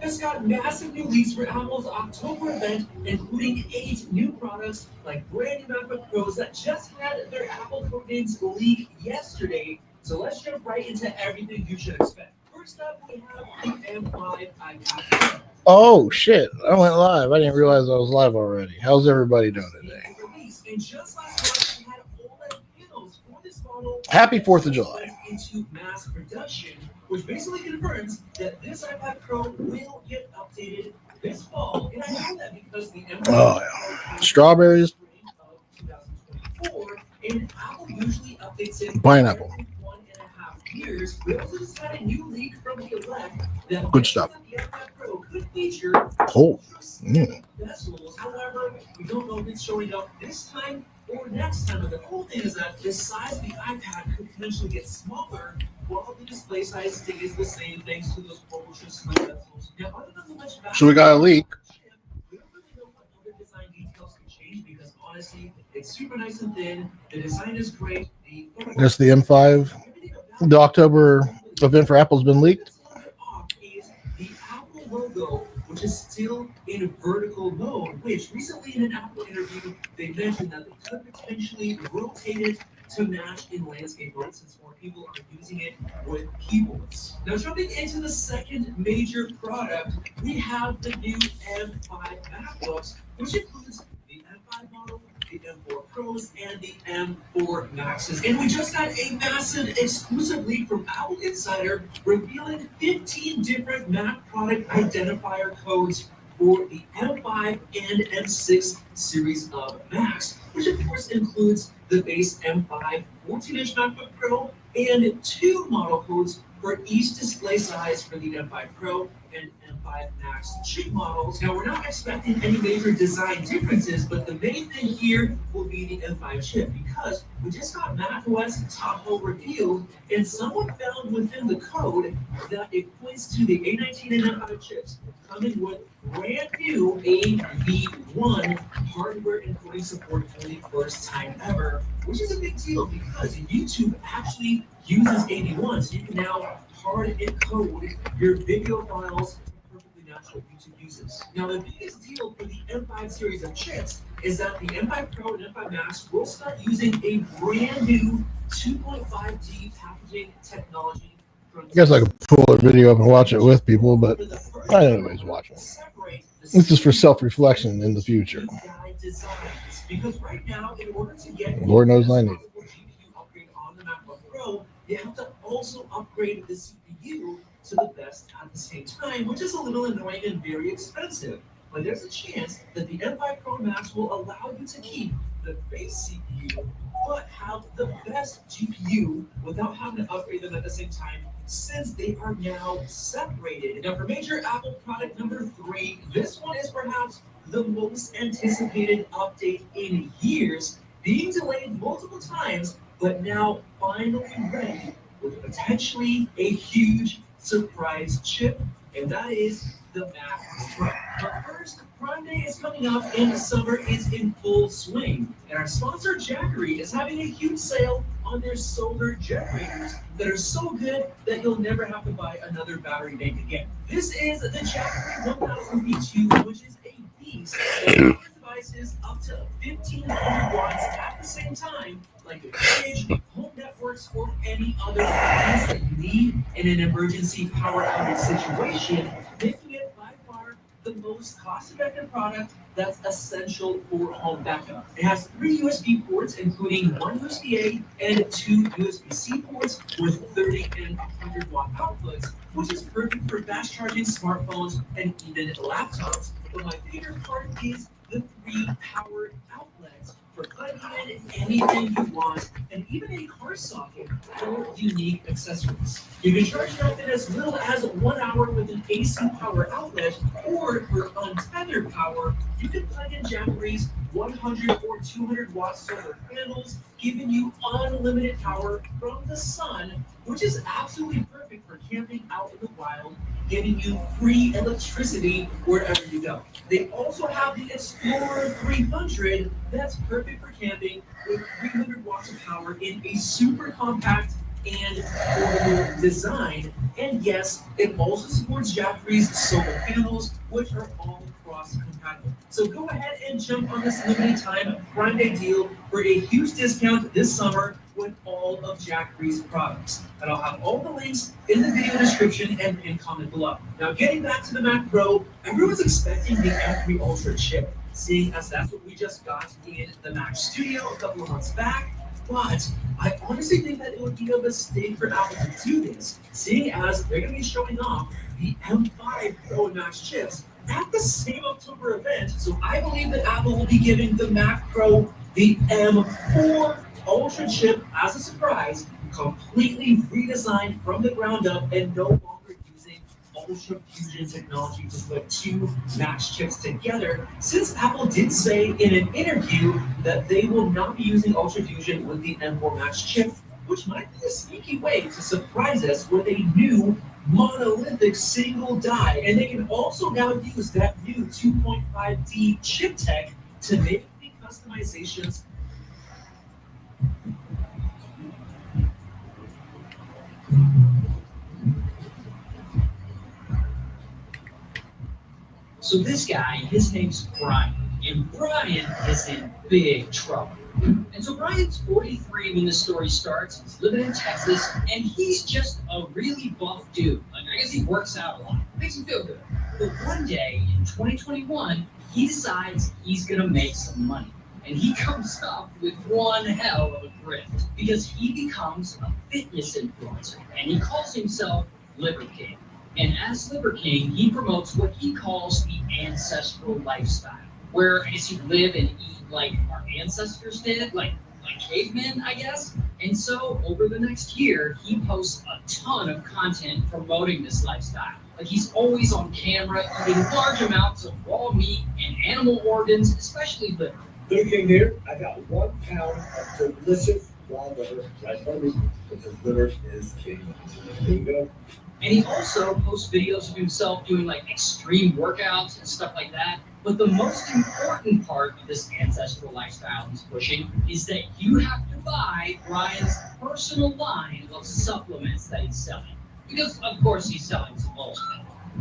just got massive new leaks for Apple's October event, including 8 new products like brand new MacBook Pros that just had their Apple Codenames leak yesterday. So let's jump right into everything you should expect. First up, we have the M5 iPad Pro. Oh shit! I went live. I didn't realize I was live already. How's everybody doing today? And just last month, we had OLED panels for this model. Happy 4th of July. Into mass production, which basically confirms that this iPad Pro will get updated this fall. And I know that because the Strawberries. Of 2024, and Apple usually updates it Pineapple. every 1.5 years. We also just had a new leak from the elect that Good stuff. The iPad Pro could feature Cool. bezels. However, we don't know if it's showing up this time or next time. But the cool thing is that the size of the iPad could potentially get smaller while the display size stays the same thanks to those ultra slim bezels. Now, other than the much So we got a leak. we don't really know what other design details can change because honestly, it's super nice and thin. The design is great. That's the M5. The October event for Apple's been leaked. Is the Apple logo, which is still in vertical mode, which recently in an Apple interview, they mentioned that they could potentially rotate it to match in landscape mode since more people are using it with keyboards. Now, jumping into the second major product, we have the new M5 MacBooks, which includes the M5 model, the M4 Pros, and the M4 Maxes. And we just got a massive exclusive leak from Apple Insider revealing 15 different Mac product identifier codes for the M5 and M6 series of Macs, which of course includes the base M5 14-inch MacBook Pro and 2 model codes for each display size for the M5 Pro and M5 Max chip models. Now, we're not expecting any major design differences, but the main thing here will be the M5 chip because we just got macOS Tahoe revealed, and someone found within the code that it points to the A19 and M5 chips coming with brand new AV1 hardware encoding support for the first time ever, which is a big deal because YouTube actually uses AV1, so you can now hard encode your video files perfectly natural YouTube uses. Now, the biggest deal for the M5 series of chips is that the M5 Pro and M5 Max will start using a brand new 2.5D packaging technology. I guess I could pull a video up and watch it with people, but I don't know nobody's watching. This is for self-reflection in the future. Because right now, in order to get Lord knows I need it. GPU upgrade on the MacBook Pro, you have to also upgrade the CPU to the best at the same time, which is a little annoying and very expensive. But there's a chance that the M5 Pro Max will allow you to keep the base CPU, but have the best GPU without having to upgrade them at the same time, since they are now separated. Now, for major Apple product number 3, this one is perhaps the most anticipated update in years, being delayed multiple times, but now finally ready with potentially a huge surprise chip, and that is the Mac Pro. But first, Prime Day is coming up and the summer is in full swing. And our sponsor, Jackery, is having a huge sale on their solar generators that are so good that you'll never have to buy another battery bank again. This is the Jackery 1000 B2, which is a beast that powers devices up to 1,500 watts at the same time, like a fridge, home networks, or any other device that you need in an emergency power outage situation, making it by far the most cost-effective product that's essential for home backup. It has 3 USB ports, including 1 USB-A and 2 USB-C ports with 30 and 100 watt outputs, which is perfect for fast charging smartphones and even laptops. But my favorite part is the 3 power outlets for plugging in anything you want, and even a car socket for unique accessories. You can charge it up in as little as 1 hour with an AC power outlet, or for untethered power, you can plug in Jackery's 100 or 200 watt solar panels, giving you unlimited power from the sun, which is absolutely perfect for camping out in the wild, giving you free electricity wherever you go. They also have the Explorer 300 that's perfect for camping with 300 watts of power in a super compact and portable design. And yes, it also supports Jeffrey's solar panels, which are all cross compatible. So go ahead and jump on this limited time Prime Day deal for a huge discount this summer with all of Jeffrey's products. And I'll have all the links in the video description and pinned comment below. Now, getting back to the Mac Pro, everyone's expecting the M3 Ultra chip, seeing as that's what we just got in the Mac Studio a couple of months back. But I honestly think that it would be a mistake for Apple to do this, seeing as they're going to be showing off the M5 Pro and Max chips at the same October event. So I believe that Apple will be giving the Mac Pro the M4 Ultra chip as a surprise, completely redesigned from the ground up and no longer using Ultra Fusion technology to put two Max chips together, since Apple did say in an interview that they will not be using Ultra Fusion with the M4 Max chip, which might be a sneaky way to surprise us with a new monolithic single die. And they can also now use that new 2.5D chip tech to make the customizations. So this guy, his name's Brian, and Brian is in big trouble. And so Brian's 43 when the story starts. He's living in Texas, and he's just a really buff dude. Like, I guess he works out a lot. Makes him feel good. But one day in 2021, he decides he's gonna make some money. And he comes up with one hell of a grift because he becomes a fitness influencer, and he calls himself Liver King. And as Liver King, he promotes what he calls the ancestral lifestyle, where I guess you live and eat like our ancestors did, like cavemen, I guess. And so over the next year, he posts a ton of content promoting this lifestyle. Like, he's always on camera eating large amounts of raw meat and animal organs, especially liver. Liver King here. I got 1 pound of delicious raw liver right by me because liver is king. There you go. And he also posts videos of himself doing like extreme workouts and stuff like that. But the most important part of this ancestral lifestyle he's pushing is that you have to buy Brian's personal line of supplements that he's selling. Because, of course, he's selling some bullshit.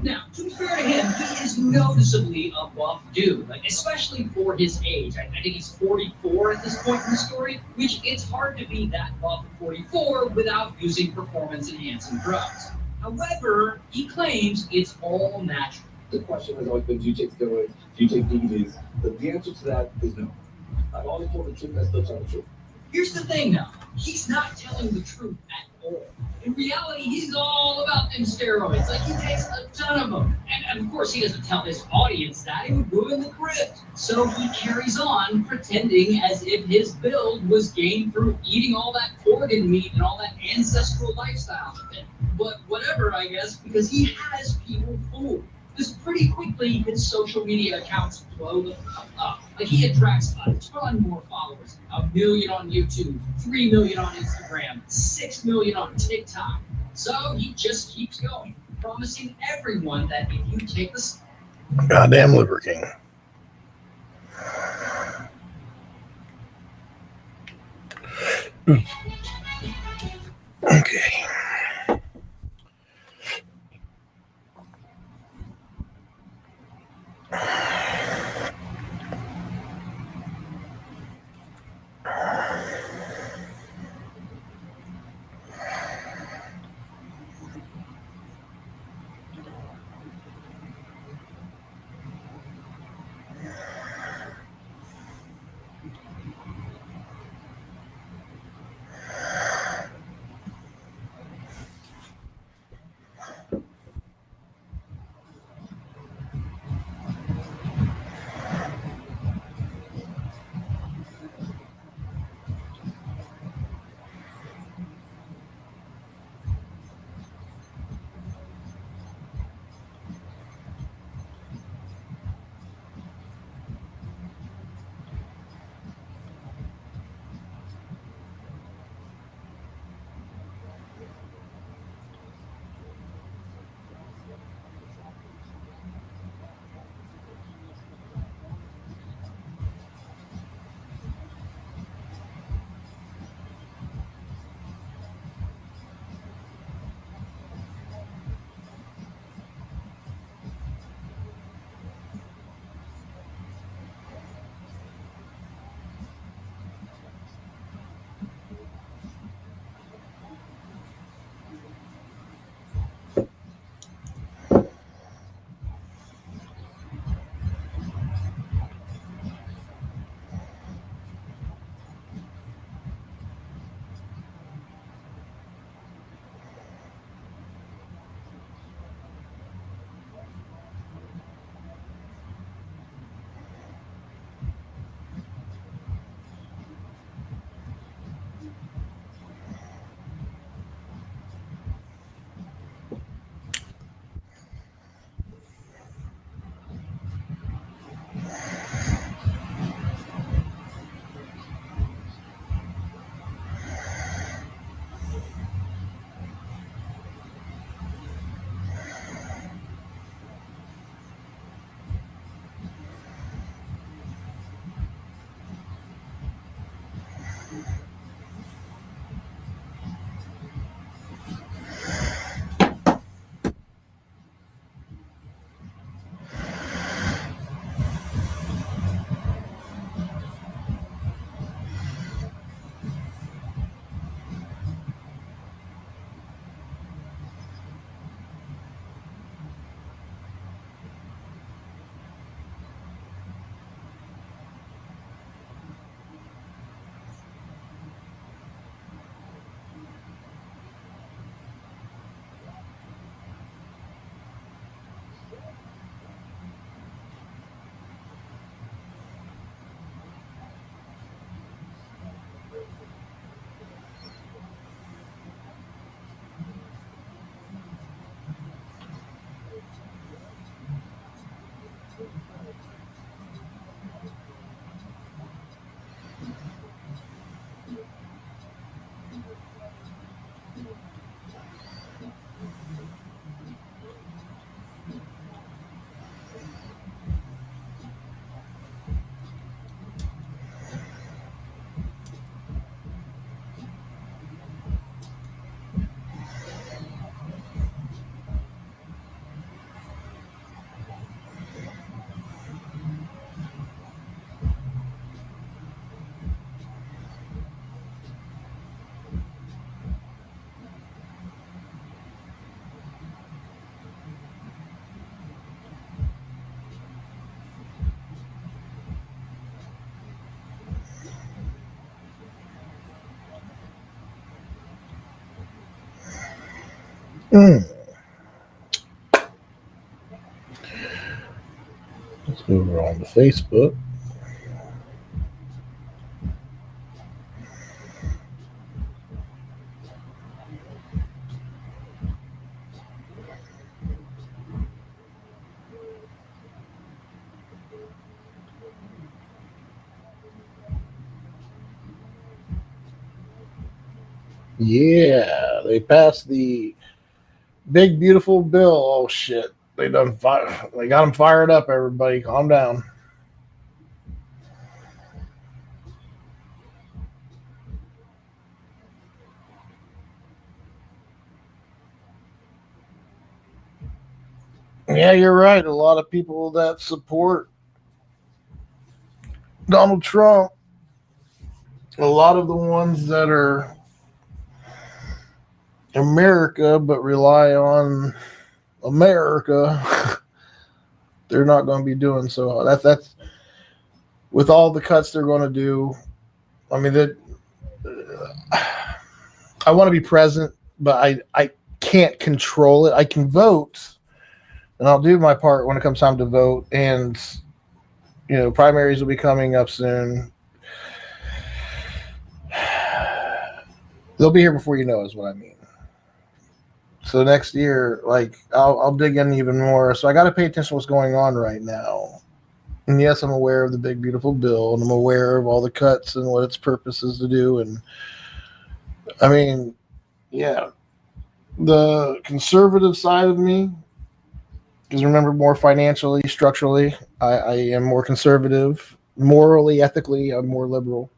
Now, to be fair to him, he is noticeably a buff dude, like especially for his age. I think he's 44 at this point in the story, which it's hard to be that buff at 44 without using performance-enhancing drugs. However, he claims it's all natural. The question has always been, do you take steroids? Do you take DVDs? But the answer to that is no. I've always told the truth, I still tell the truth. Here's the thing though, he's not telling the truth at all. In reality, he's all about them steroids. Like, he takes a ton of them. And of course, he doesn't tell his audience that. It would ruin the grift. So he carries on pretending as if his build was gained through eating all that organ meat and all that ancestral lifestyle. But whatever, I guess, because he has people fooled. Because pretty quickly, his social media accounts blow the fuck up. Like, he attracts a ton more followers. 1 million on YouTube, 3 million on Instagram, 6 million on TikTok. So he just keeps going, promising everyone that if you take this Goddamn Liver King. Okay. Let's move on to Facebook. Yeah, they passed the big beautiful bill. Oh shit! They done fire. They got them fired up. Everybody, calm down. Yeah, you're right. A lot of people that support Donald Trump, a lot of the ones that are America but rely on America, they're not going to be doing so. That's with all the cuts they're going to do. I mean, that I want to be present, but I can't control it. I can vote, and I'll do my part when it comes time to vote. And primaries will be coming up soon. They'll be here before you know is what I mean. So next year, like I'll dig in even more. So I got to pay attention to what's going on right now. And yes, I'm aware of the big beautiful bill, and I'm aware of all the cuts and what its purpose is to do. And I mean, yeah, the conservative side of me, because remember, more financially, structurally, I am more conservative. Morally, ethically, I'm more liberal.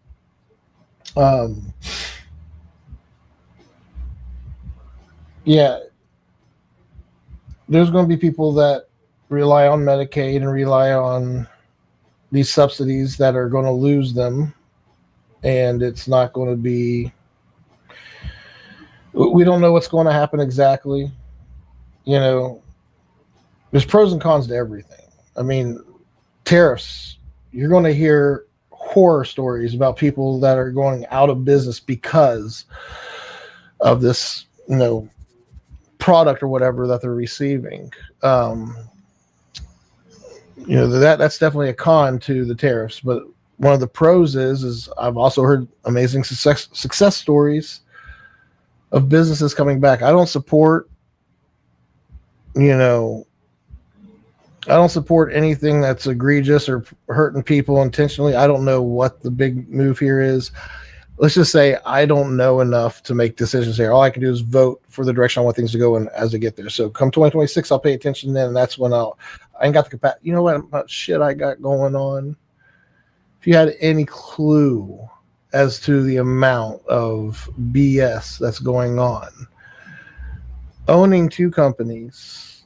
Yeah, there's going to be people that rely on Medicaid and rely on these subsidies that are going to lose them, and it's not going to be. We don't know what's going to happen exactly. There's pros and cons to everything. I mean, tariffs. You're going to hear horror stories about people that are going out of business because of this, product or whatever that they're receiving. That's definitely a con to the tariffs. But one of the pros is I've also heard amazing success stories of businesses coming back. I don't support, I don't support anything that's egregious or hurting people intentionally. I don't know what the big move here is. Let's just say I don't know enough to make decisions here. All I can do is vote for the direction I want things to go in as they get there. So come 2026, I'll pay attention then, and that's when I ain't got the capacity. You know what shit I got going on? If you had any clue as to the amount of BS that's going on, owning 2 companies,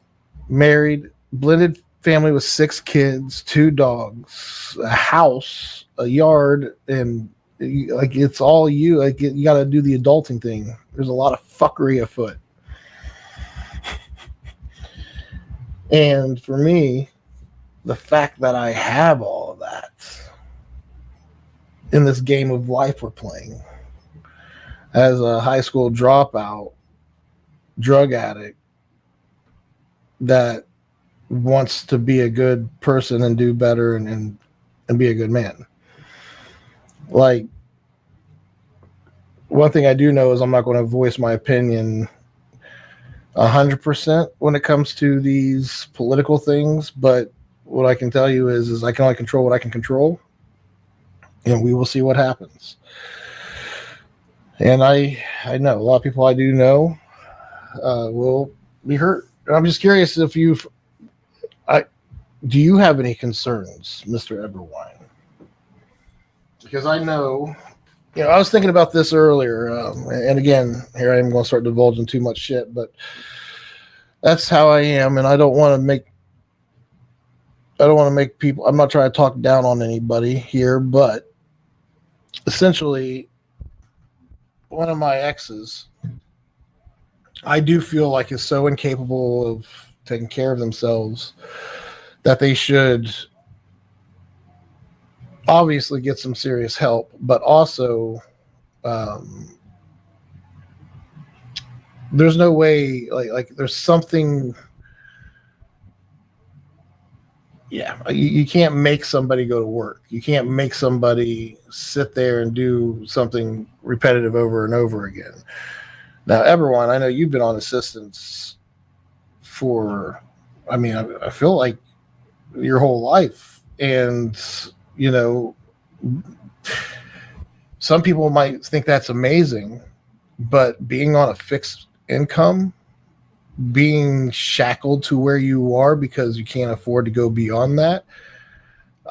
married, blended family with 6 kids, 2 dogs, a house, a yard, and it's all you. Like you got to do the adulting thing. There's a lot of fuckery afoot, and for me, the fact that I have all of that in this game of life we're playing, as a high school dropout, drug addict that wants to be a good person and do better and be a good man. Like, one thing I do know is I'm not going to voice my opinion 100% when it comes to these political things, but what I can tell you is I can only control what I can control, and we will see what happens. And I know a lot of people I do know will be hurt. And I'm just curious if do you have any concerns, Mr. Eberwine? Because I know, I was thinking about this earlier, and again, here I am going to start divulging too much shit, but that's how I am, and I don't want to make people. I'm not trying to talk down on anybody here, but essentially, one of my exes, I do feel like is so incapable of taking care of themselves that they should obviously get some serious help, but also there's no way, like there's something. Yeah, you can't make somebody go to work. You can't make somebody sit there and do something repetitive over and over again. Now, everyone, I know you've been on assistance for, I mean, I feel like your whole life. And, you know, some people might think that's amazing, but being on a fixed income, being shackled to where you are because you can't afford to go beyond that.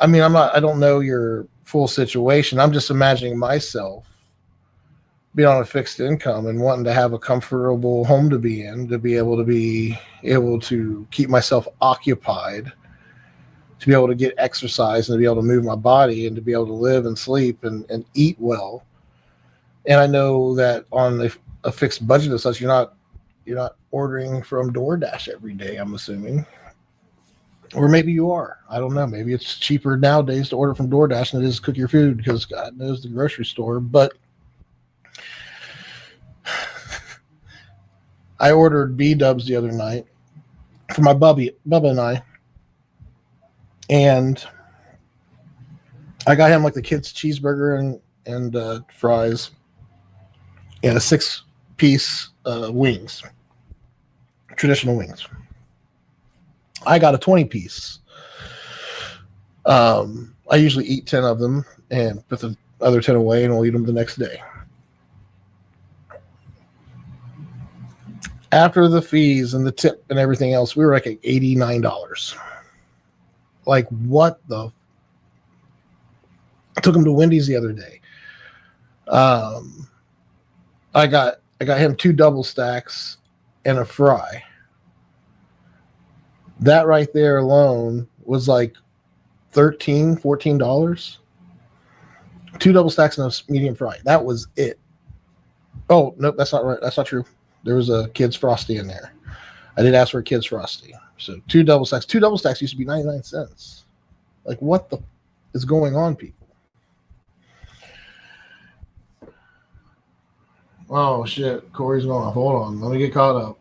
I mean, I don't know your full situation. I'm just imagining myself being on a fixed income and wanting to have a comfortable home to be in, to be able to keep myself occupied, to be able to get exercise and to be able to move my body and to be able to live and sleep and eat well. And I know that on a fixed budget as such, you're not ordering from DoorDash every day, I'm assuming. Or maybe you are. I don't know. Maybe it's cheaper nowadays to order from DoorDash than it is to cook your food because God knows the grocery store. But I ordered B-dubs the other night for my Bubba and I. And I got him like the kids' cheeseburger and fries and a 6-piece wings, traditional wings. I got a 20-piece. I usually eat 10 of them and put the other 10 away, and we'll eat them the next day. After the fees and the tip and everything else, we were like at $89. Like, what the? I took him to Wendy's the other day. I got him 2 double stacks and a fry. That right there alone was like $14. 2 double stacks and a medium fry. That was it. Oh, nope, that's not right. That's not true. There was a Kids Frosty in there. I did ask for a Kids Frosty. So 2 double stacks. 2 double stacks used to be 99 cents. Like, what the is going on, people? Oh, shit. Corey's going off. Hold on. Let me get caught up.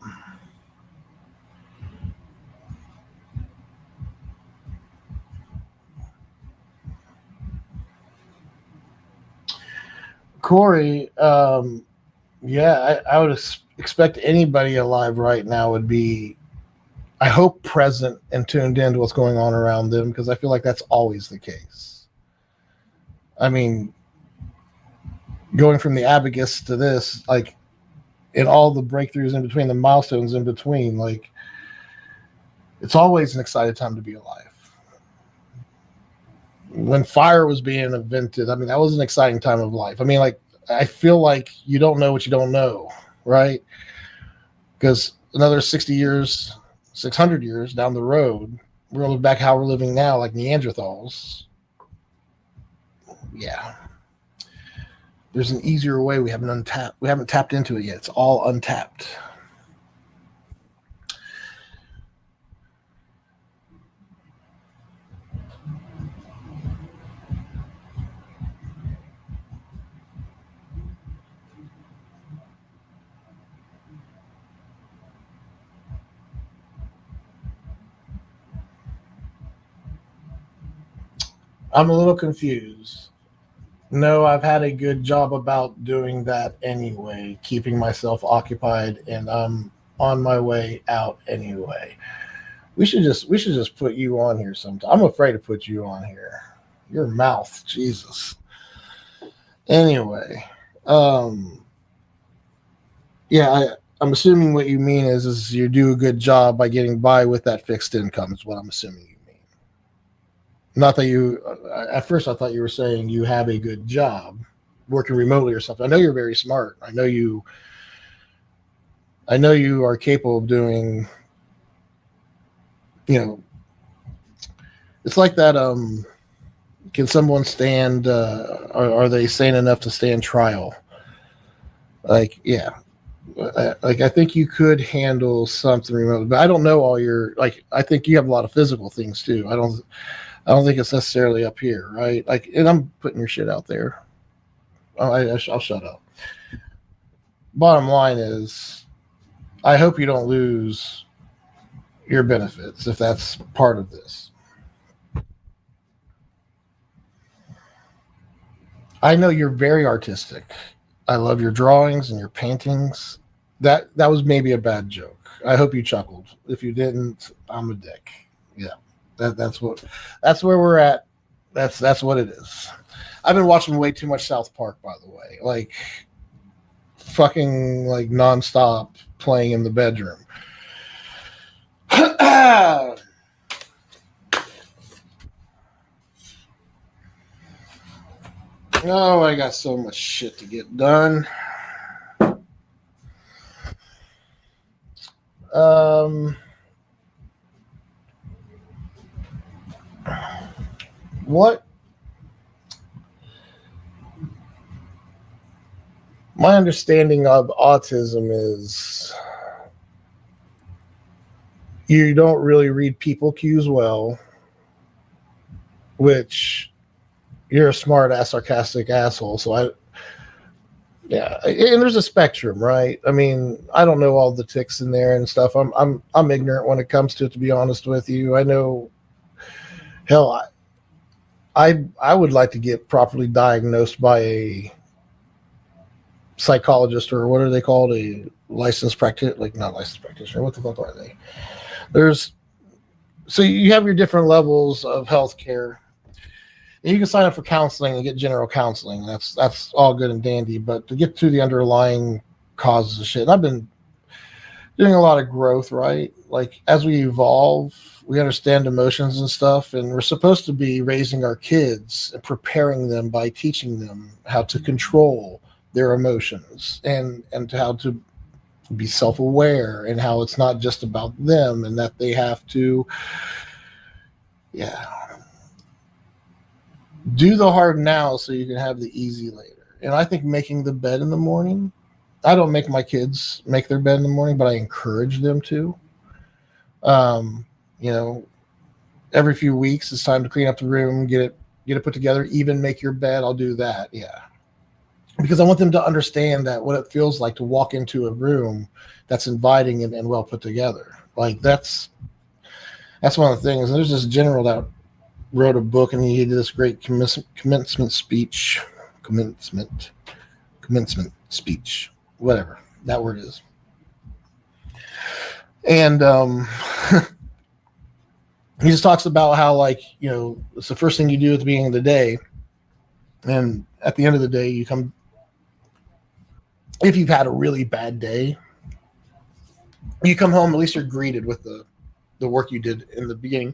Corey, yeah, I would expect anybody alive right now would be, I hope, present and tuned in to what's going on around them, because I feel like that's always the case. I mean, going from the Abacus to this, like, and all the breakthroughs in between, the milestones in between, like, it's always an exciting time to be alive. When fire was being invented, I mean, that was an exciting time of life. I mean, like, I feel like you don't know what you don't know, right? Because another 60 years, 600 years down the road, we're going to look back how we're living now, like Neanderthals. Yeah. There's an easier way we haven't tapped into it yet. It's all untapped. I'm a little confused. No, I've had a good job about doing that anyway, keeping myself occupied, and I'm on my way out anyway. We should just put you on here sometime. I'm afraid to put you on here. Your mouth, Jesus. Anyway, yeah, I'm assuming what you mean is you do a good job by getting by with that fixed income is what I'm assuming you mean. Not that you, at first I thought you were saying you have a good job working remotely or something. I know you're very smart. I know you are capable of doing, you know, it's like that, can someone stand, are they sane enough to stand trial? Like, yeah. Like, I think you could handle something remotely, but I don't know all your, like, I think you have a lot of physical things too. I don't think it's necessarily up here, right? Like, and I'm putting your shit out there. I'll shut up. Bottom line is, I hope you don't lose your benefits if that's part of this. I know you're very artistic. I love your drawings and your paintings. That was maybe a bad joke. I hope you chuckled. If you didn't, I'm a dick. Yeah. That's where we're at. That's what it is. I've been watching way too much South Park, by the way. Like fucking like nonstop playing in the bedroom. Oh, I got so much shit to get done. What my understanding of autism is you don't really read people cues well, which you're a smart ass, sarcastic asshole. So yeah, and there's a spectrum, right? I mean, I don't know all the ticks in there and stuff. I'm ignorant when it comes to it, to be honest with you. I know, hell, I would like to get properly diagnosed by a psychologist, or what are they called? A licensed practitioner, like not licensed practitioner. What the fuck are they? There's so you have your different levels of healthcare. And you can sign up for counseling and get general counseling. That's all good and dandy, but to get to the underlying causes of shit, and I've been doing a lot of growth, right? Like as we evolve, we understand emotions and stuff, and we're supposed to be raising our kids and preparing them by teaching them how to control their emotions and how to be self-aware, and how it's not just about them, and that they have to do the hard now so you can have the easy later. And I think making the bed in the morning, I don't make my kids make their bed in the morning, but I encourage them to. You know, every few weeks it's time to clean up the room, get it put together, even make your bed. I'll do that. Yeah. Because I want them to understand that what it feels like to walk into a room that's inviting and well put together. Like that's one of the things. And there's this general that wrote a book, and he did this great commencement speech, whatever that word is. And he just talks about how, like, you know, it's the first thing you do at the beginning of the day, and at the end of the day, you come. If you've had a really bad day, you come home. At least you're greeted with the work you did in the beginning,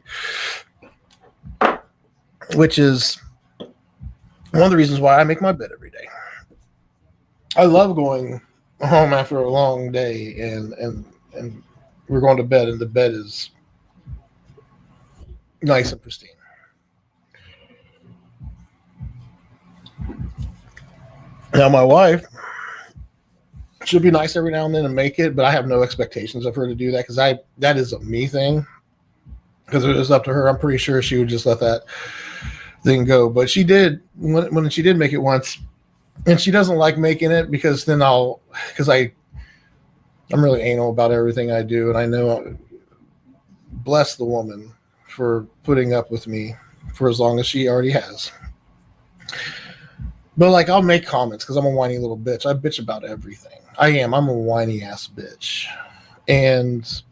which is one of the reasons why I make my bed every day. I love going home after a long day and we're going to bed, and the bed is nice and pristine. Now my wife, she'll be nice every now and then and make it, but I have no expectations of her to do that, because that is a me thing. Because if it was up to her, I'm pretty sure she would just let that thing go. But she did when she did make it once, and she doesn't like making it because then I'm really anal about everything I do, and I know, bless the woman for putting up with me for as long as she already has. But like, I'll make comments because I'm a whiny little bitch. I bitch about everything. I'm a whiny ass bitch, and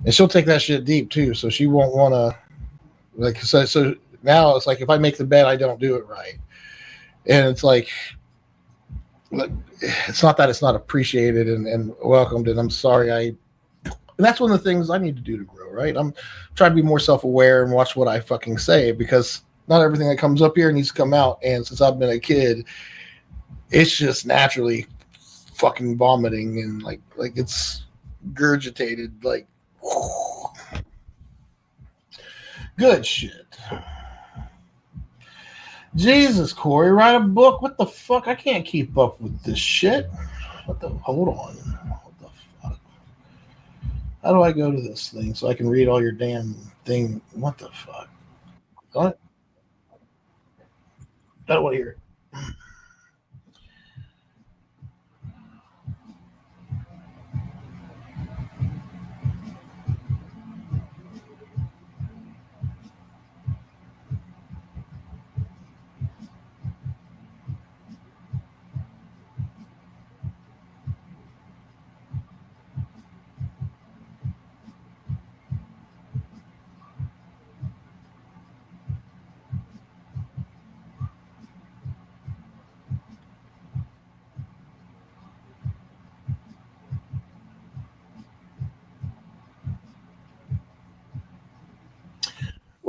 she'll take that shit deep too. So she won't want to, like, so now it's like if I make the bed, I don't do it right, and it's like it's not that it's not appreciated and welcomed, and I'm sorry. And that's one of the things I need to do to grow, right? I'm trying to be more self-aware and watch what I fucking say, because not everything that comes up here needs to come out. And since I've been a kid, it's just naturally fucking vomiting and like it's gurgitated, like good shit. Jesus, Corey, write a book. What the fuck? I can't keep up with this shit. Hold on. What the fuck? How do I go to this thing so I can read all your damn thing? What the fuck? What? I don't want to hear it.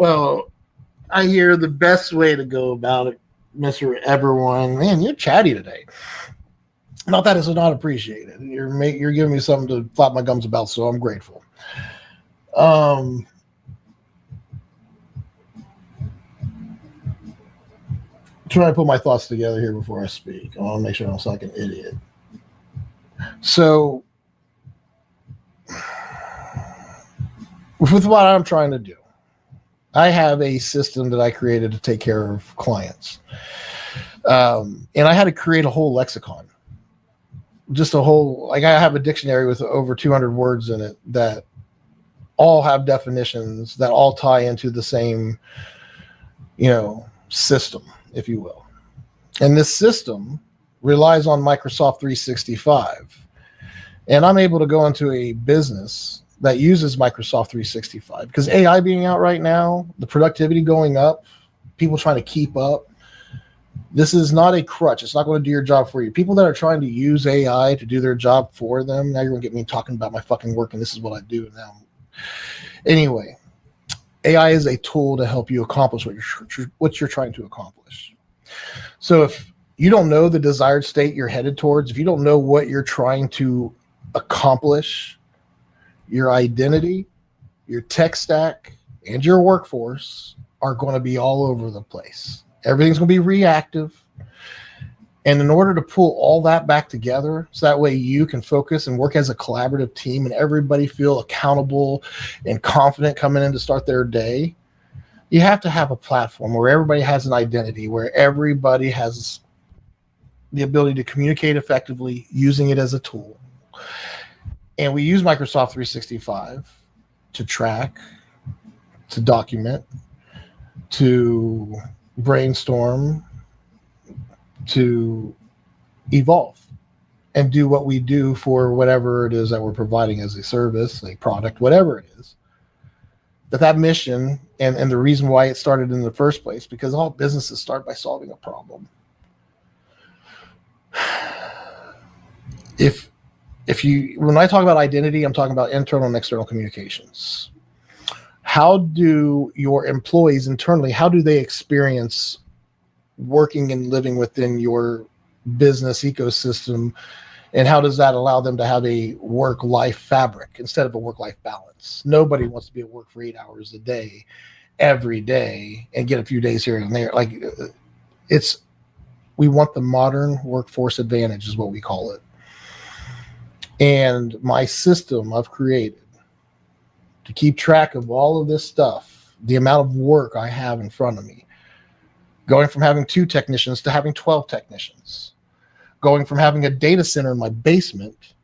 Well, I hear the best way to go about it, Mr. Everyone. Man, you're chatty today. Not that it's not appreciated. You're giving me something to flap my gums about, so I'm grateful. Trying to put my thoughts together here before I speak. I want to make sure I don't sound like an idiot. So, with what I'm trying to do, I have a system that I created to take care of clients. And I had to create a whole lexicon. Just a whole, like I have a dictionary with over 200 words in it that all have definitions that all tie into the same, system, if you will. And this system relies on Microsoft 365. And I'm able to go into a business that uses Microsoft 365 because AI being out right now, the productivity going up, people trying to keep up. This is not a crutch. It's not going to do your job for you. People that are trying to use AI to do their job for them, now you're going to get me talking about my fucking work and this is what I do now. Anyway, AI is a tool to help you accomplish what you're trying to accomplish. So if you don't know the desired state you're headed towards, if you don't know what you're trying to accomplish, your identity, your tech stack, and your workforce are going to be all over the place. Everything's going to be reactive. And in order to pull all that back together, so that way you can focus and work as a collaborative team and everybody feel accountable and confident coming in to start their day, you have to have a platform where everybody has an identity, where everybody has the ability to communicate effectively using it as a tool. And we use Microsoft 365 to track, to document, to brainstorm, to evolve, and do what we do for whatever it is that we're providing as a service, a product, whatever it is. That mission and the reason why it started in the first place, because all businesses start by solving a problem. When I talk about identity, I'm talking about internal and external communications. How do your employees internally, how do they experience working and living within your business ecosystem? And how does that allow them to have a work-life fabric instead of a work-life balance? Nobody wants to be at work for 8 hours a day, every day, and get a few days here and there. We want the modern workforce advantage is what we call it. And my system I've created to keep track of all of this stuff, the amount of work I have in front of me, going from having 2 technicians to having 12 technicians, going from having a data center in my basement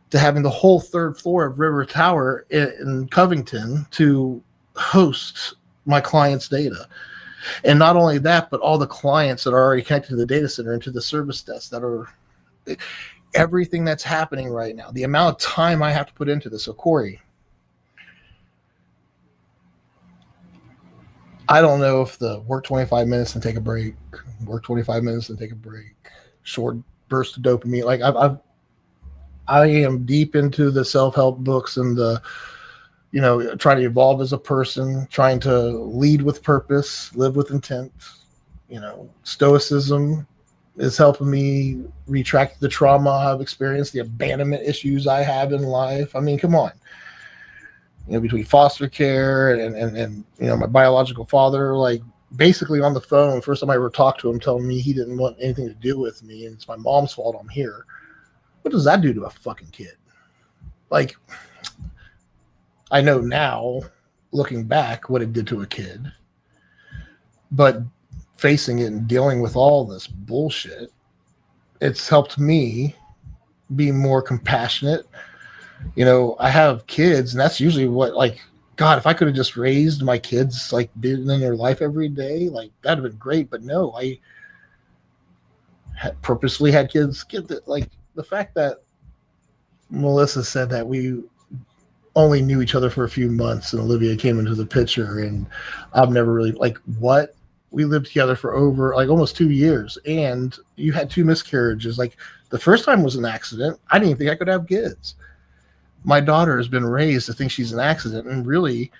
to having the whole 3rd floor of River Tower in Covington to host my clients' data. And not only that, but all the clients that are already connected to the data center and to the service desk that are everything that's happening right now, the amount of time I have to put into this. So Corey, I don't know if the work 25 minutes and take a break, work 25 minutes and take a break, short burst of dopamine. Like I am deep into the self-help books and the, trying to evolve as a person, trying to lead with purpose, live with intent. Stoicism is helping me retract the trauma I've experienced, the abandonment issues I have in life. I mean, come on. Between foster care and my biological father, like basically on the phone, first time I ever talked to him, telling me he didn't want anything to do with me and it's my mom's fault I'm here. What does that do to a fucking kid? Like, I know now, looking back, what it did to a kid, but facing it and dealing with all this bullshit, it's helped me be more compassionate. I have kids, and that's usually what, God, if I could have just raised my kids, being in their life every day, that'd have been great. But no, I purposely had kids get the fact that Melissa said that we only knew each other for a few months and Olivia came into the picture, and I've never really, what? We lived together for over almost 2 years, and you had 2 miscarriages. The first time was an accident. I didn't even think I could have kids. My daughter has been raised to think she's an accident, and really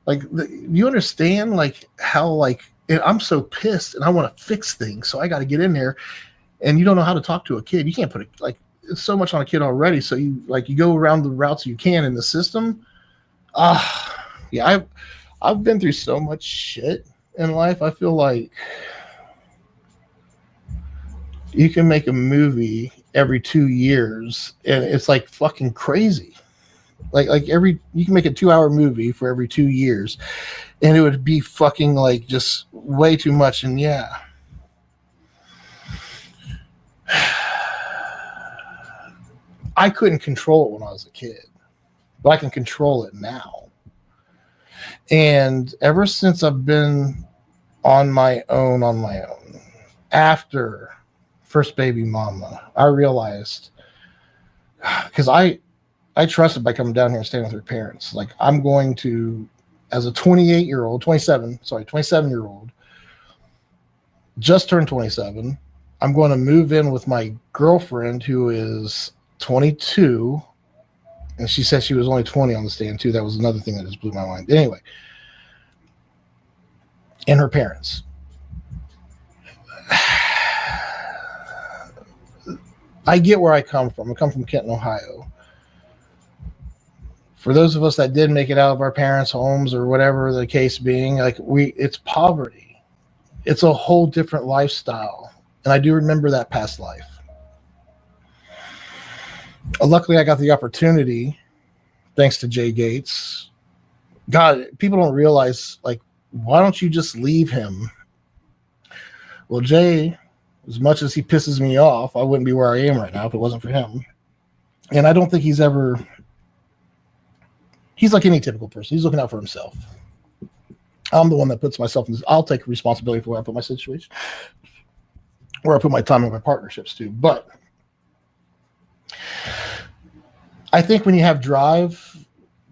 Like, you understand like how like I'm so pissed and I want to fix things, so I got to get in there, and you don't know how to talk to a kid. You can't put it like it's so much on a kid already. So you go around the routes you can in the system. Yeah, I've been through so much shit in life. I feel like you can make a movie every 2 years, and it's like fucking crazy. Like you can make a 2-hour movie for every 2 years, and it would be fucking like just way too much. And yeah, I couldn't control it when I was a kid, but I can control it now. And ever since I've been on my own, after first baby mama, I realized, because I trusted by coming down here and staying with her parents. Like, I'm going to, as a 27-year-old, just turned 27. I'm going to move in with my girlfriend who is 22. And she said she was only 20 on the stand too. That was another thing that just blew my mind. Anyway, and her parents. I get where I come from. I come from Kenton, Ohio. For those of us that did make it out of our parents' homes or whatever the case being, like it's poverty. It's a whole different lifestyle. And I do remember that past life. Luckily, I got the opportunity, thanks to Jay Gates. God, people don't realize, like, why don't you just leave him? Well, Jay, as much as he pisses me off, I wouldn't be where I am right now if it wasn't for him. And I don't think he's like any typical person. He's looking out for himself. I'm the one that puts myself in this. I'll take responsibility for where I put my situation, where I put my time and my partnerships too. But I think when you have drive,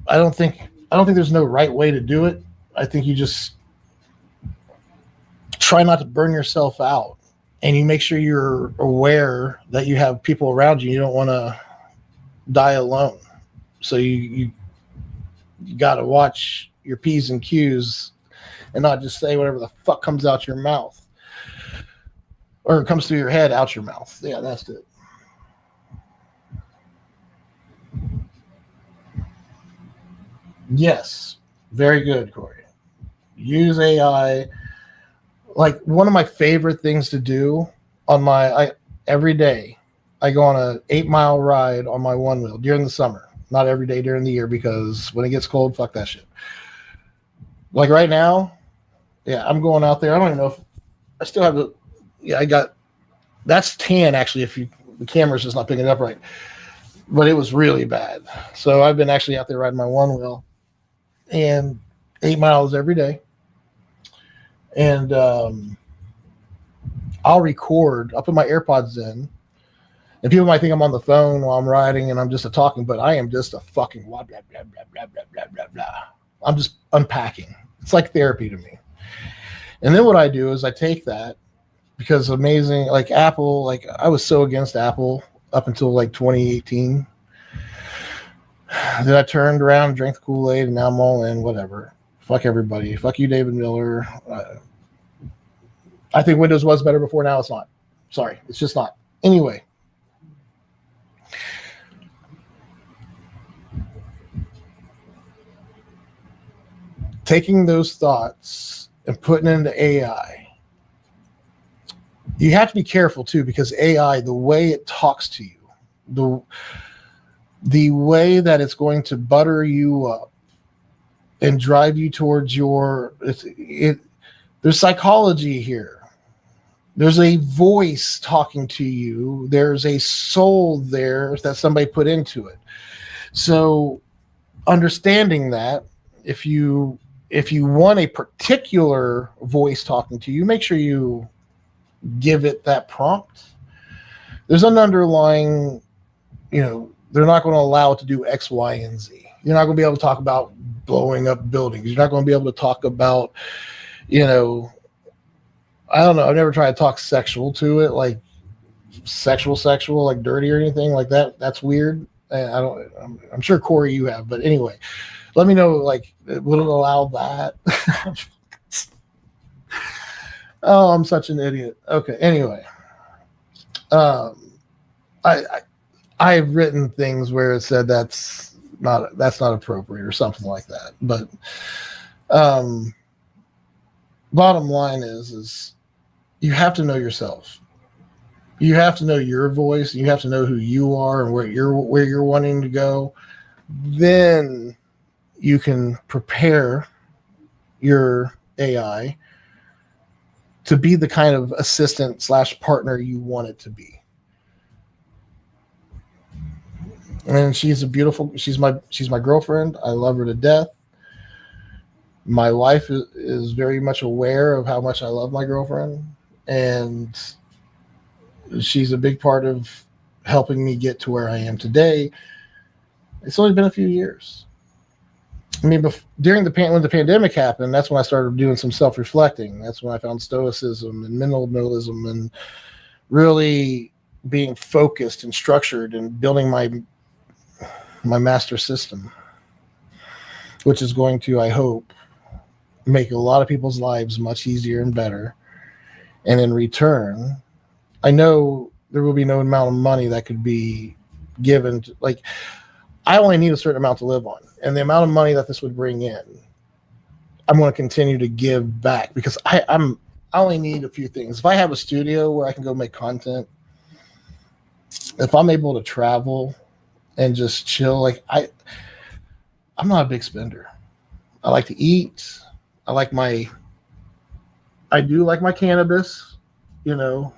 I don't think there's no right way to do it. I think you just try not to burn yourself out, and you make sure you're aware that you have people around you. You don't want to die alone. So you got to watch your P's and Q's and not just say whatever the fuck comes out your mouth, or it comes through your head out your mouth. Yeah, that's it. Yes, very good, Corey. Use AI. Like, one of my favorite things to do on every day, I go on a 8-mile ride on my one wheel during the summer. Not every day during the year, because when it gets cold, fuck that shit. Like right now, yeah, I'm going out there. I don't even know if I still have that's tan actually, if the camera's just not picking it up right. But it was really bad. So I've been actually out there riding my one wheel, and 8 miles every day. And I'll record. I'll put my AirPods in. And people might think I'm on the phone while I'm riding and I'm just talking, but I am just a fucking blah, blah, blah, blah, blah, blah, blah, blah, blah. I'm just unpacking. It's like therapy to me. And then what I do is I take that, because amazing, like Apple, like I was so against Apple up until like 2018. Then I turned around, drank the Kool-Aid, and now I'm all in, whatever. Fuck everybody. Fuck you, David Miller. I think Windows was better before. Now it's not. Sorry. It's just not. Anyway. Taking those thoughts and putting it into AI. You have to be careful too, because AI, the way it talks to you, the way that it's going to butter you up and drive you towards there's psychology here. There's a voice talking to you. There's a soul there that somebody put into it. So understanding that, if you want a particular voice talking to you, make sure you give it that prompt. There's an underlying, they're not going to allow it to do X, Y, and Z. You're not going to be able to talk about blowing up buildings. You're not going to be able to talk about, I don't know. I've never tried to talk sexual to it, like sexual, like dirty or anything like that. That's weird. And I'm sure Corey, you have, but anyway, let me know, like, would it allow that? Oh, I'm such an idiot. Okay. Anyway, I've written things where it said that's not appropriate or something like that. But bottom line is you have to know yourself. You have to know your voice. You have to know who you are and where you're wanting to go. Then you can prepare your AI to be the kind of assistant / partner you want it to be. And she's my girlfriend. I love her to death. My wife is very much aware of how much I love my girlfriend, and she's a big part of helping me get to where I am today. It's only been a few years. I mean, when the pandemic happened, that's when I started doing some self-reflecting. That's when I found stoicism and minimalism and really being focused and structured and building my master system, which is going to, I hope, make a lot of people's lives much easier and better. And in return, I know there will be no amount of money that could be given to, like, I only need a certain amount to live on. And the amount of money that this would bring in, I'm going to continue to give back, because I only need a few things. If I have a studio where I can go make content, if I'm able to travel and just chill, like I'm not a big spender. I like to eat. I do like my cannabis, you know.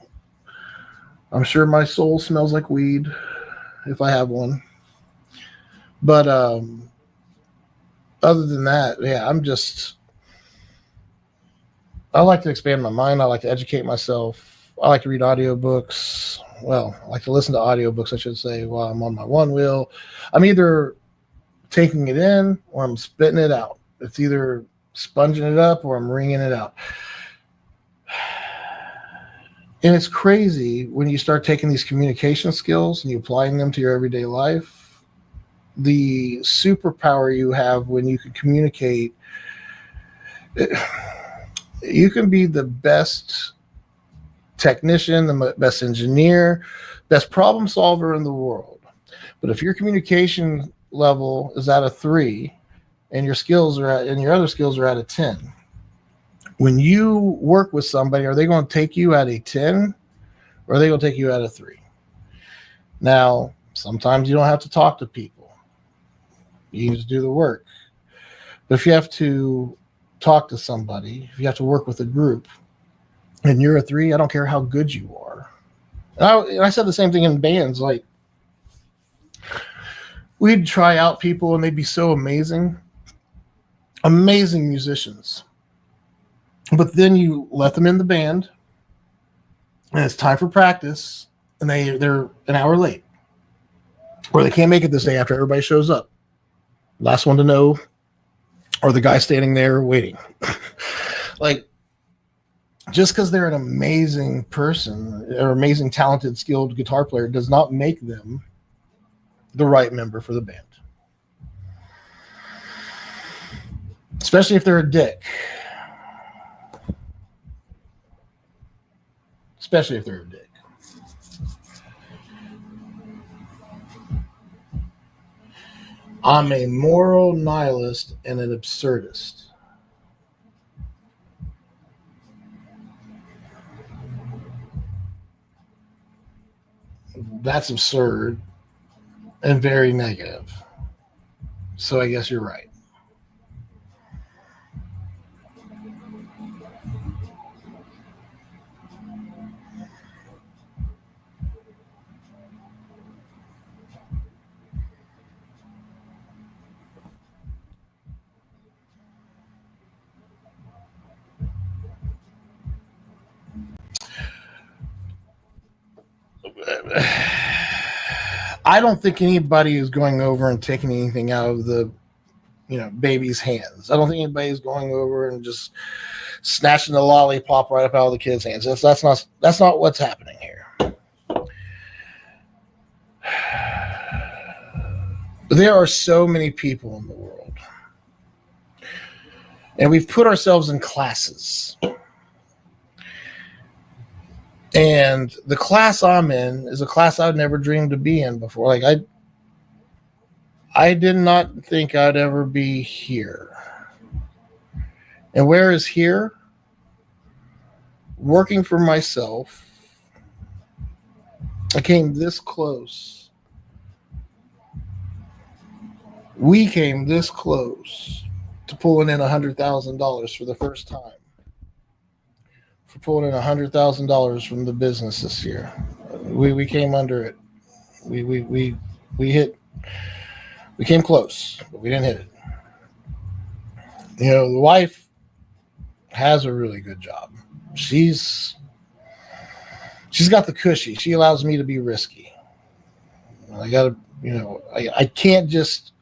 I'm sure my soul smells like weed if I have one. But other than that, yeah, I like to expand my mind. I like to educate myself. I like to read audiobooks. Well, I like to listen to audiobooks, I should say, while I'm on my one wheel. I'm either taking it in or I'm spitting it out. It's either sponging it up or I'm wringing it out. And it's crazy when you start taking these communication skills and you applying them to your everyday life, the superpower you have when you can communicate. You can be the best technician, the best engineer, best problem solver in the world. But if your communication level is at a 3 and your other skills are at a 10, when you work with somebody, are they going to take you at a 10 or are they going to take you at a 3? Now, sometimes you don't have to talk to people. You can just do the work. But if you have to talk to somebody, if you have to work with a group, and you're a 3, I don't care how good you are. And I said the same thing in bands. Like, we'd try out people and they'd be so amazing musicians. But then you let them in the band and it's time for practice and they're an hour late, or they can't make it this day after everybody shows up. Last one to know, or the guy standing there waiting. Like, just because they're an amazing person or amazing, talented, skilled guitar player does not make them the right member for the band. Especially if they're a dick. Especially if they're a dick. I'm a moral nihilist and an absurdist. That's absurd and very negative. So I guess you're right. I don't think anybody is going over and taking anything out of the, baby's hands. I don't think anybody is going over and just snatching the lollipop right up out of the kid's hands. That's not what's happening here. There are so many people in the world, and we've put ourselves in classes. And the class I'm in is a class I'd never dreamed to be in before. Like I did not think I'd ever be here. And where is here? Working for myself. I came this close. We came this close to pulling in $100,000 for the first time. For pulling in $100,000 from the business this year. We came under it. We hit. We came close, but we didn't hit it. You know, the wife has a really good job. She's got the cushy. She allows me to be risky. I gotta, you know, I can't just.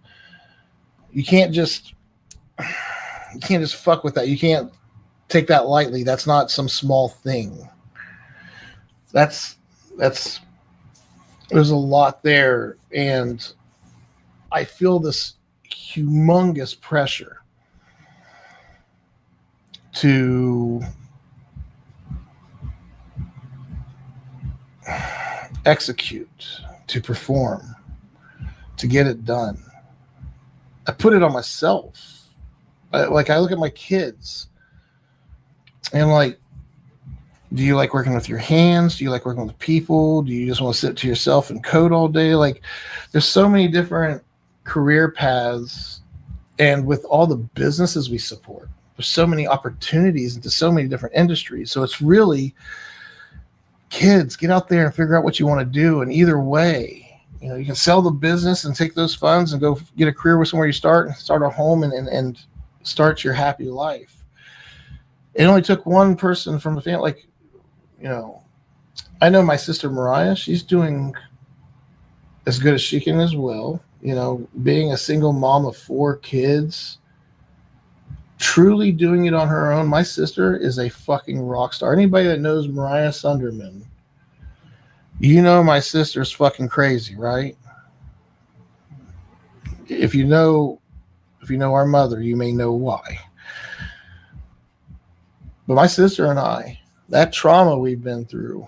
You can't just fuck with that. You can't take that lightly. That's not some small thing. There's a lot there, and I feel this humongous pressure to execute, to perform, to get it done. I put it on myself. I look at my kids and like, do you like working with your hands? Do you like working with people? Do you just want to sit to yourself and code all day? Like, there's so many different career paths, and with all the businesses we support, there's so many opportunities into so many different industries. So it's really, kids, get out there and figure out what you want to do. And either way, you know, you can sell the business and take those funds and go get a career with somewhere you start a home and start your happy life. It only took one person from the family. Like, you know, I know my sister Mariah, she's doing as good as she can as well. You know, being a single mom of 4 kids, truly doing it on her own. My sister is a fucking rock star. Anybody that knows Mariah Sunderman, you know my sister's fucking crazy, right? If you know our mother, you may know why. But my sister and I, that trauma we've been through,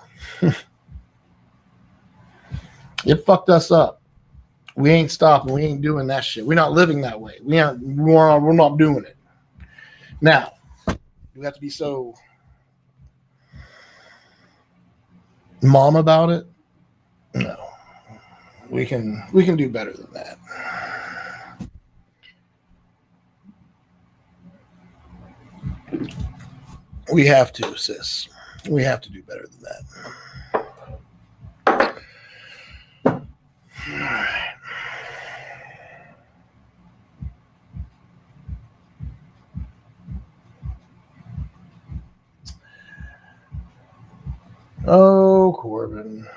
it fucked us up. We ain't stopping. We ain't doing that shit. We're not living that way. We're not doing it. Now, we have to be so mom about it. No, we can do better than that. We have to, sis. We have to do better than that. All right. Oh, Corbin.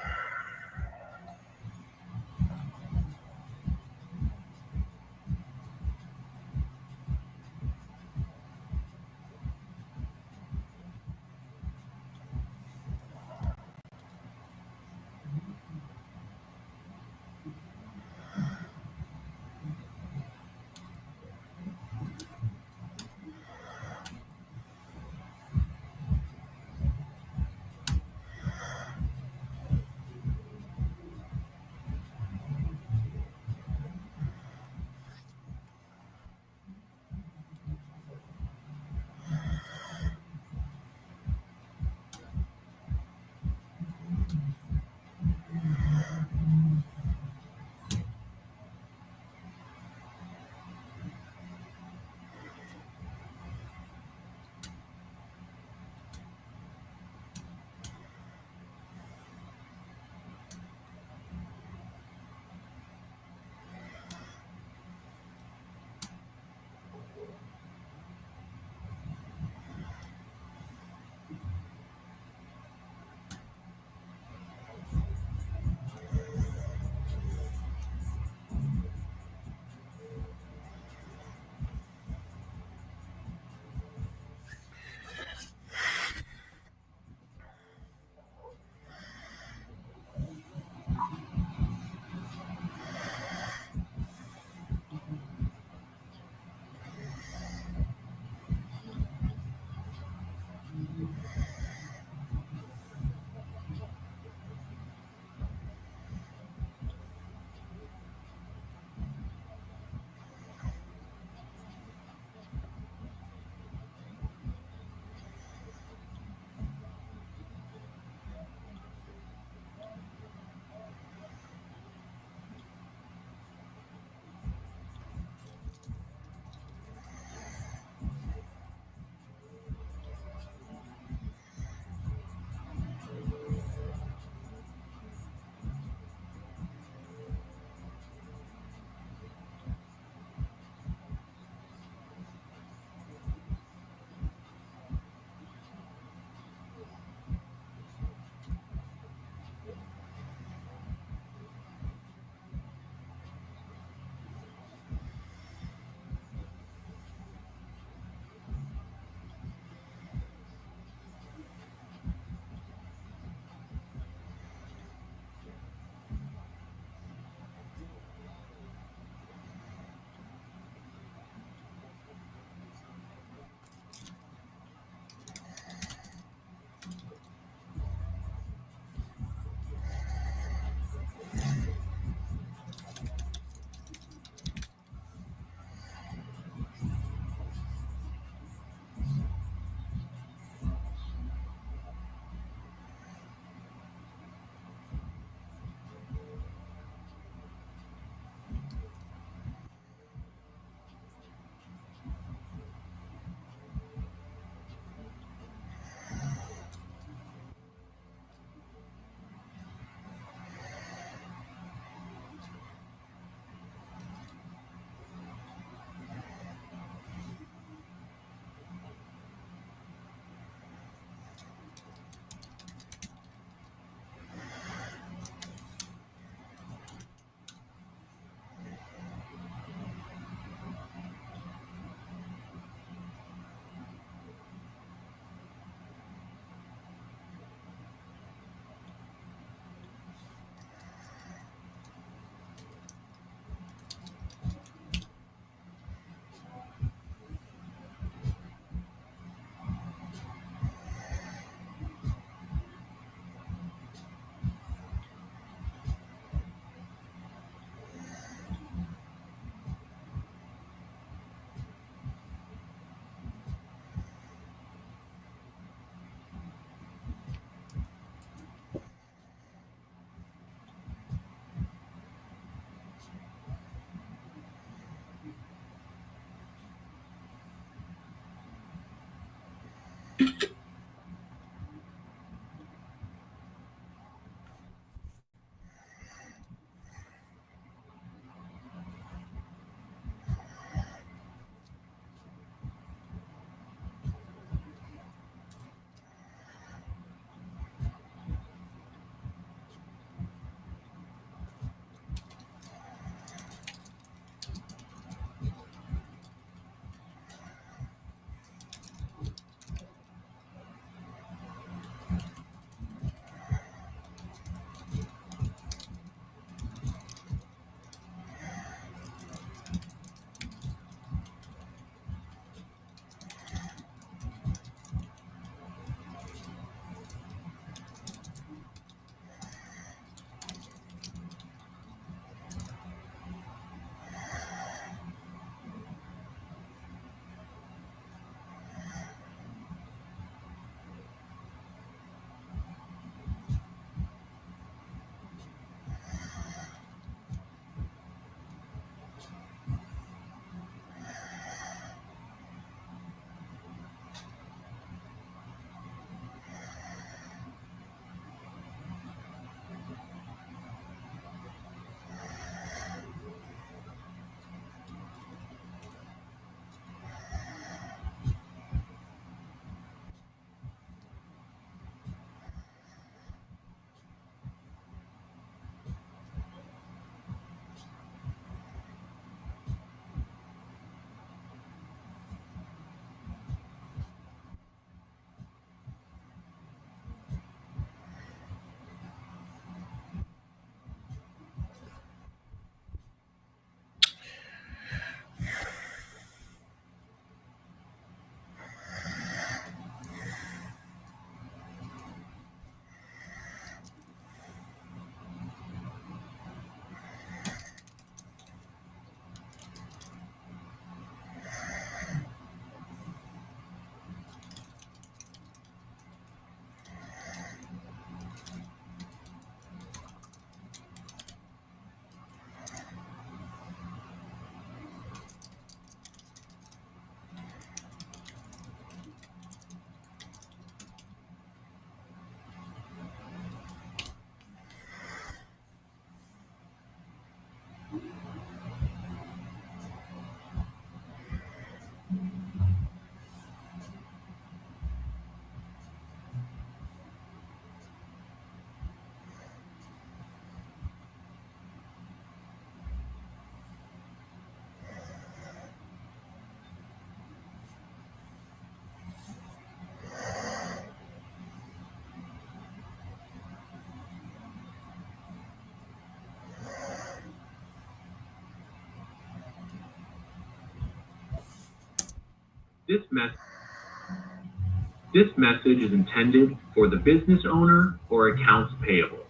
This message is intended for the business owner or accounts payable.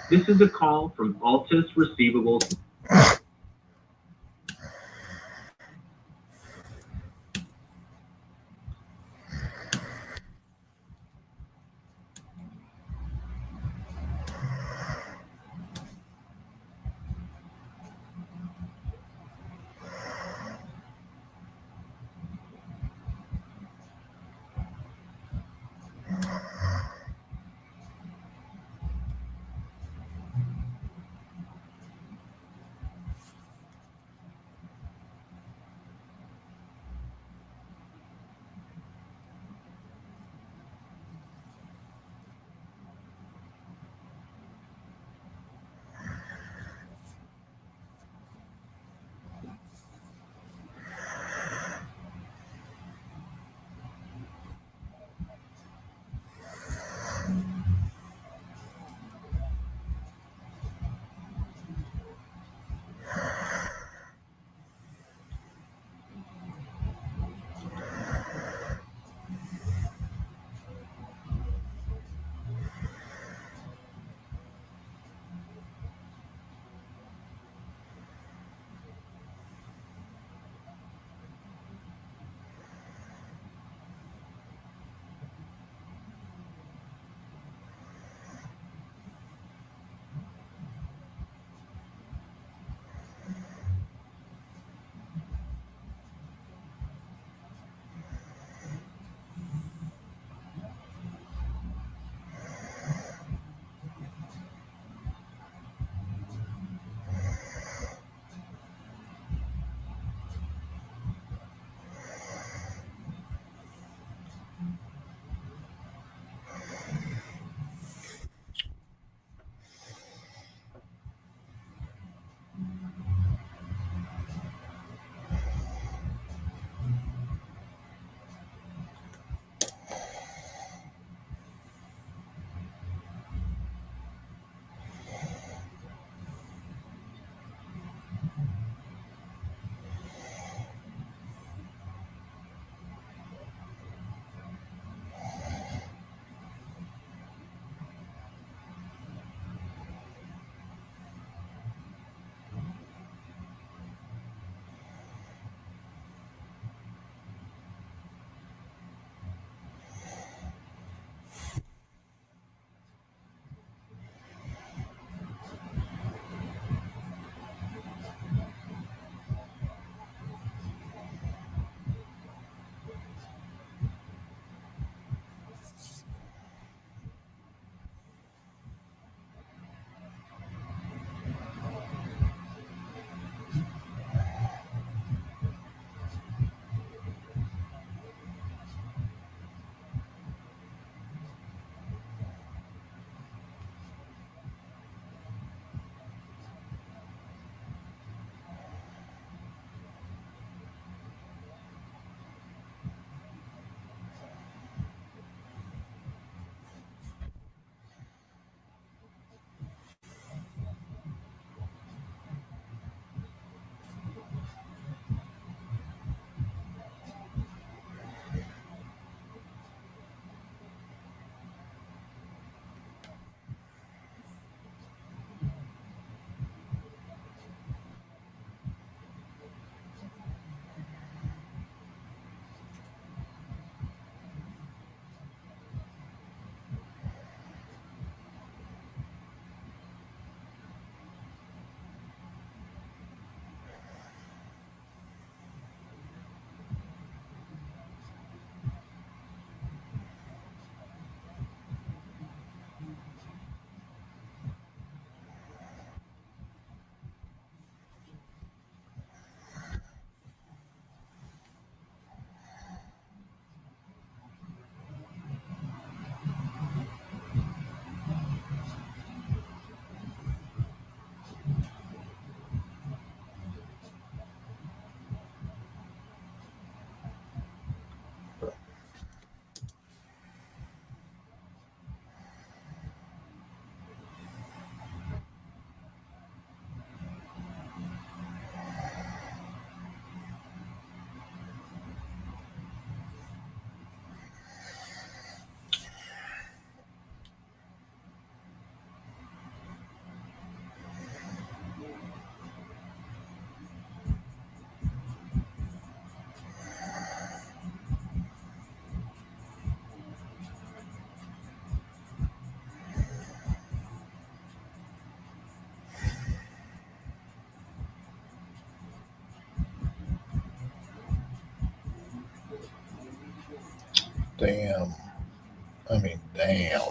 This is a call from Altus Receivables. Damn. I mean, damn.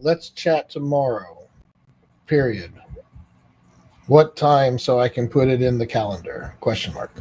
Let's chat tomorrow. Period. What time so I can put it in the calendar? Question mark.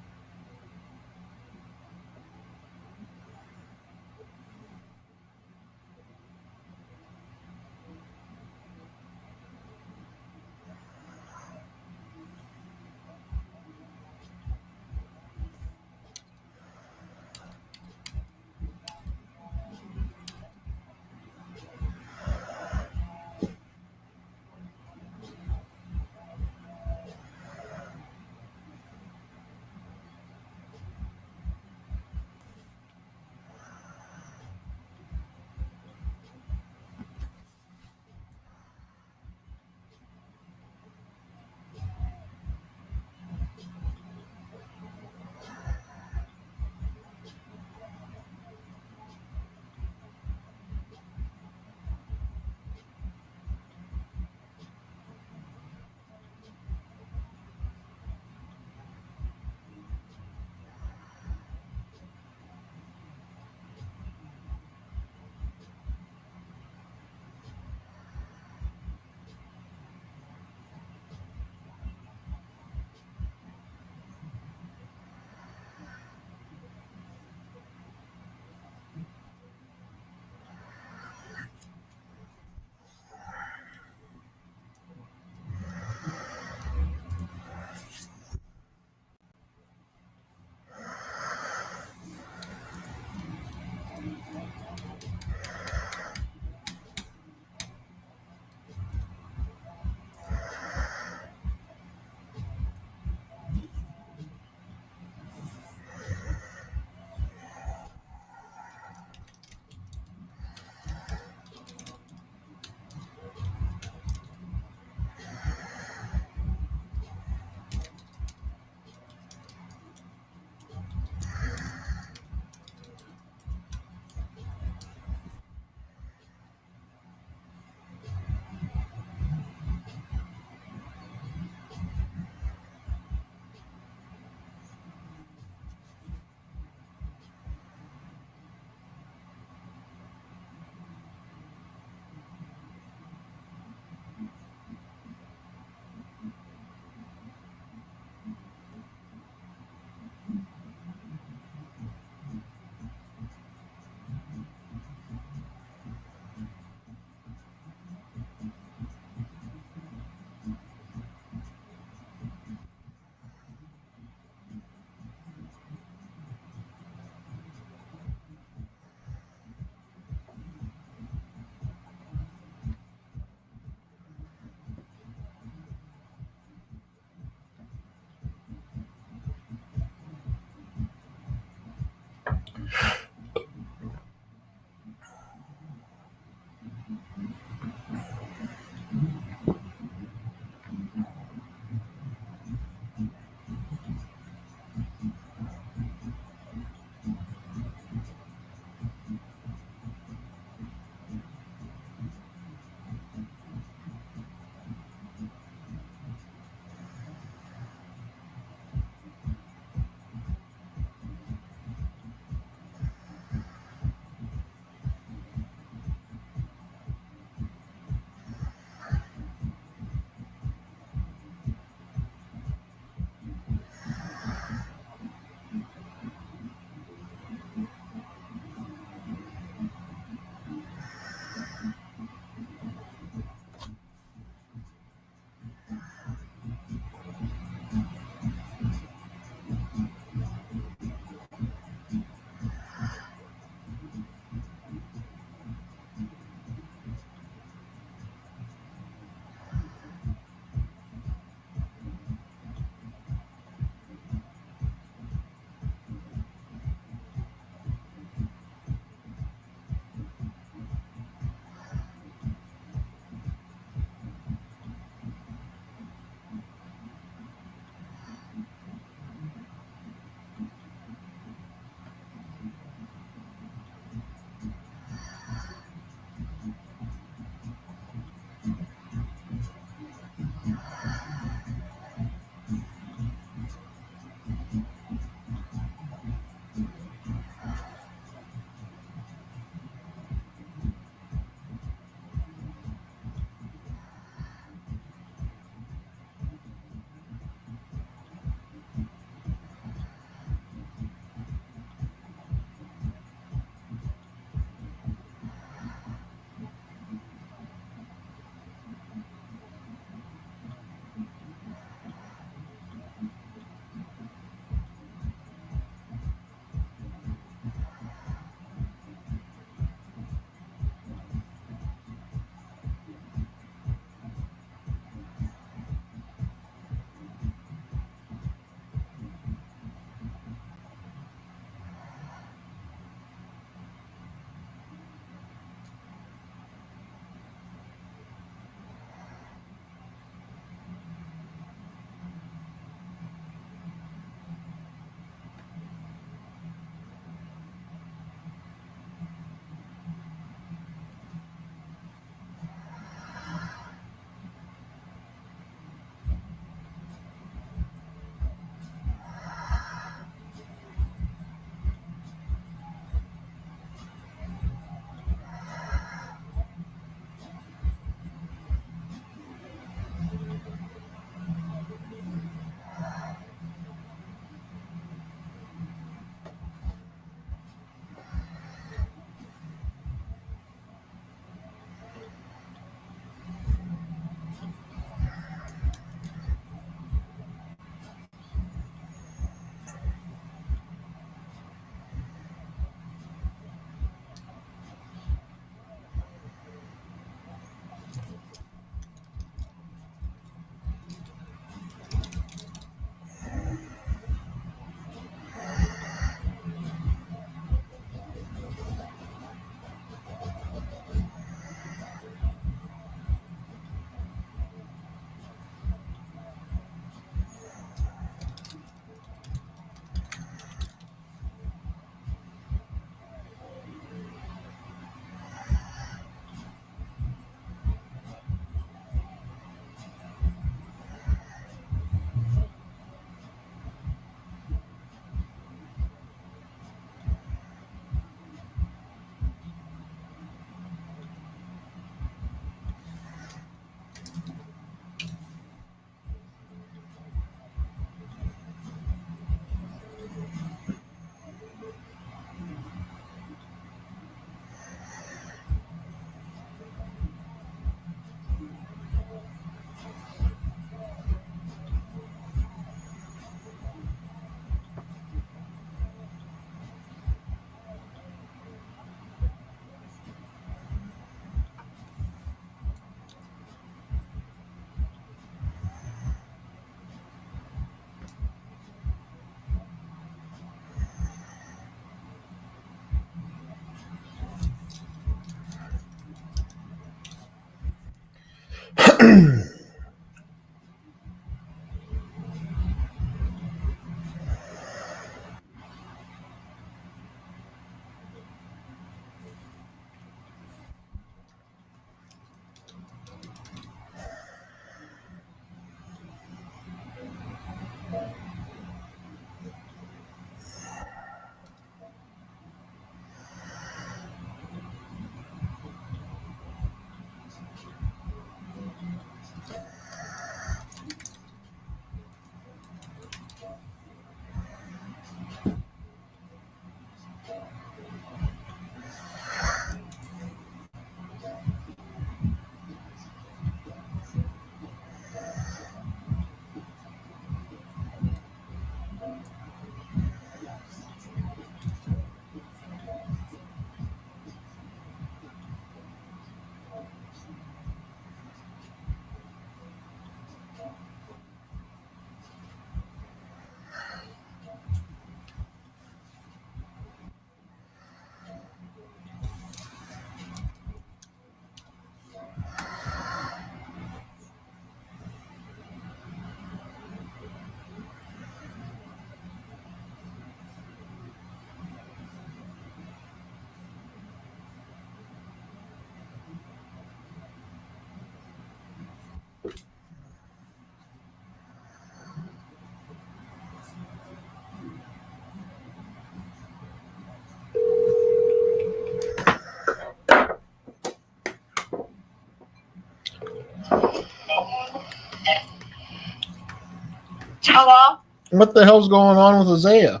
Hello? What the hell's going on with Isaiah?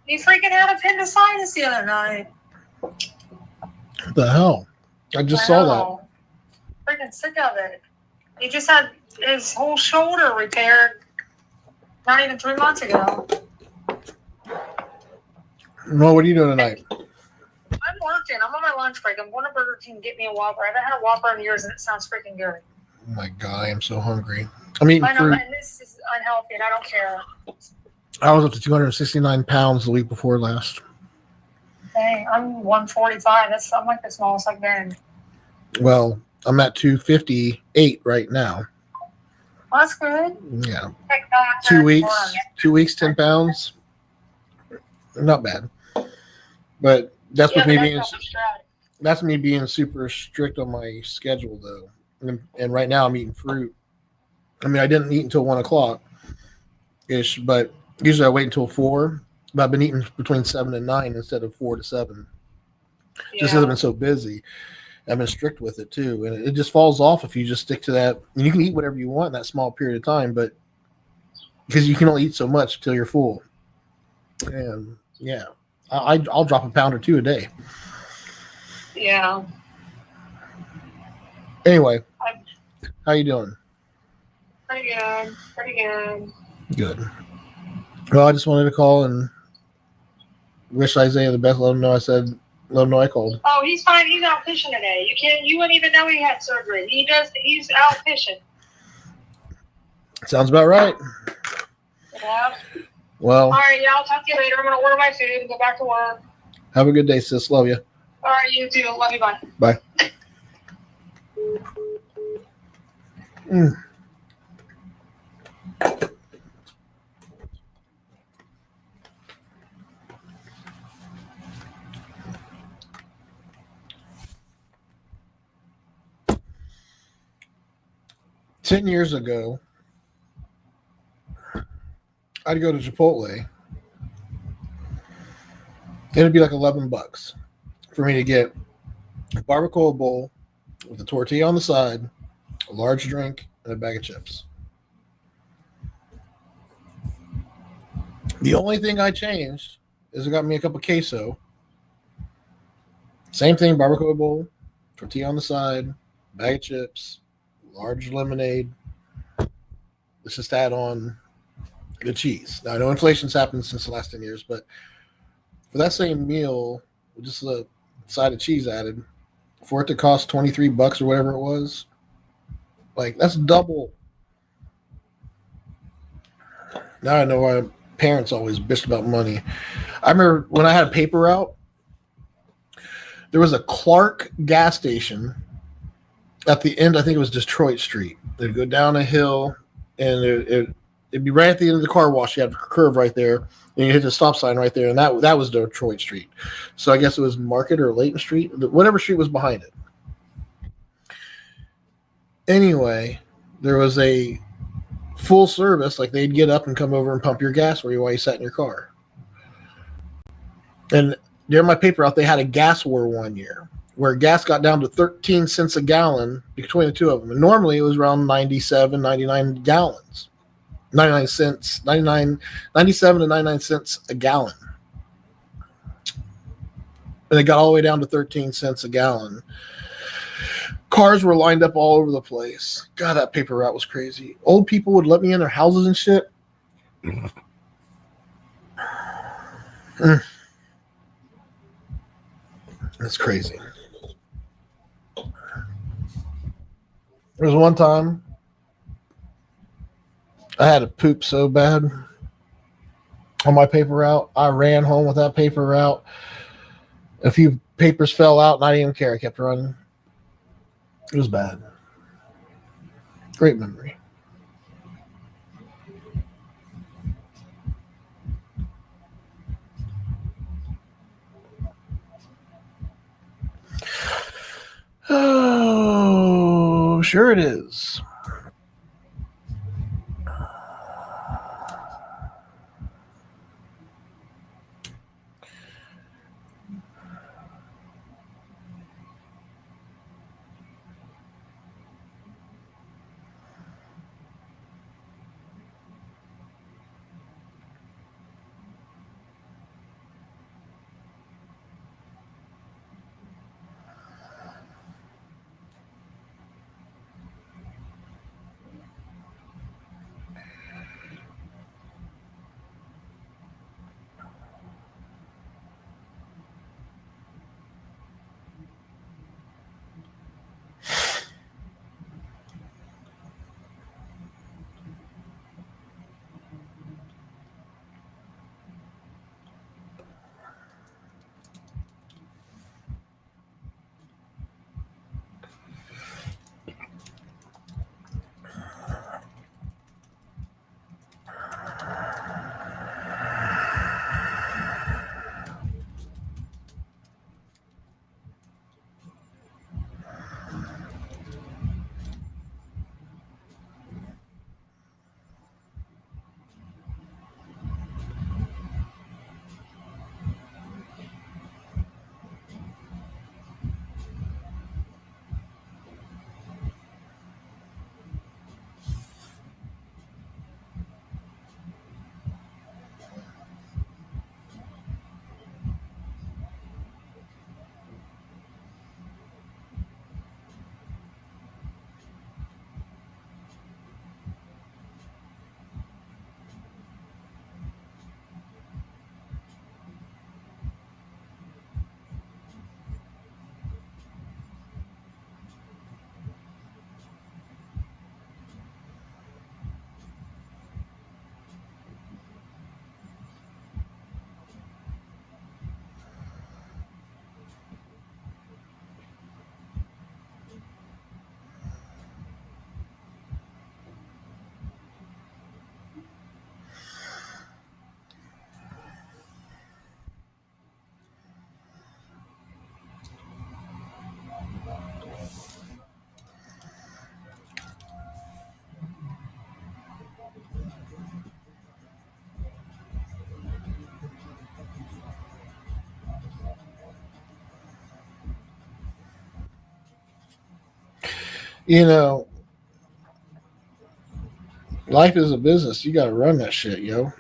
He freaking had appendicitis the other night. What the hell? I just saw that. Freaking sick of it. He just had his whole shoulder repaired not even 3 months ago. Well, what are you doing tonight? I'm working. I'm on my lunch break. I'm going to Burger King to get me a Whopper. I haven't had a Whopper in years and it sounds freaking good. Oh my God, I am so hungry. I'm eating I know, fruit. and this is unhealthy and I don't care. I was up to 269 pounds the week before last. Dang, I'm 145. I'm like the smallest I've been. Well, I'm at 258 right now. Well, that's good. Yeah. Heck, no, I'm 2 not. weeks. 2 weeks, 10 pounds. Not bad. But that's Yeah, with me but being that's not strategy. that's me being super strict on my schedule though. And right now I'm eating fruit. I mean, I didn't eat until 1 o'clock ish, but usually I wait until 4. But I've been eating between 7 and 9 instead of 4 to 7. Just because I've been so busy. I've been strict with it too. And it just falls off if you just stick to that. And you can eat whatever you want in that small period of time, but because you can only eat so much until you're full. And yeah, I'll drop a pound or 2 a day. Yeah. Anyway, how you doing? Pretty good. Pretty good. Good. Well, I just wanted to call and wish Isaiah the best. Let him know I called. Oh, he's fine. He's out fishing today. You wouldn't even know he had surgery. He's out fishing. Sounds about right. Yeah. Well, All right, yeah, I'll talk to you later. I'm gonna order my food and go back to work. have a good day, sis. Love you. All right, you too. Love you. Bye. Bye. Mm. Ten years ago, I'd go to Chipotle. It'd be like $11 for me to get a barbacoa bowl with a tortilla on the side, a large drink, and a bag of chips. The only thing I changed is I got me a cup of queso. Same thing, barbacoa bowl, tortilla on the side, bag of chips, large lemonade. Let's just add on the cheese. Now, I know inflation's happened since the last 10 years, but for that same meal, with just a side of cheese added, for it to cost $23 or whatever it was, like, that's double. Now I know why parents always bitched about money. I remember when I had a paper route, there was a Clark gas station at the end, I think it was Detroit Street. They'd go down a hill, and it'd be right at the end of the car wash. You have a curve right there, and you hit the stop sign right there, and that was Detroit Street. So I guess it was Market or Layton Street, whatever street was behind it. Anyway, there was a full service, like they'd get up and come over and pump your gas while you sat in your car. And during my paper out, they had a gas war one year where gas got down to 13 cents a gallon between the two of them. And normally it was around 97 gallons. 99 cents, 97 to 99 cents a gallon. And it got all the way down to 13 cents a gallon. Cars were lined up all over the place. God, that paper route was crazy. Old people would let me in their houses and shit. That's crazy. There was one time I had to poop so bad on my paper route. I ran home with that paper route. A few papers fell out, and I didn't even care. I kept running. It was bad. Great memory. Oh, sure it is. You know, life is a business. You got to run that shit, yo.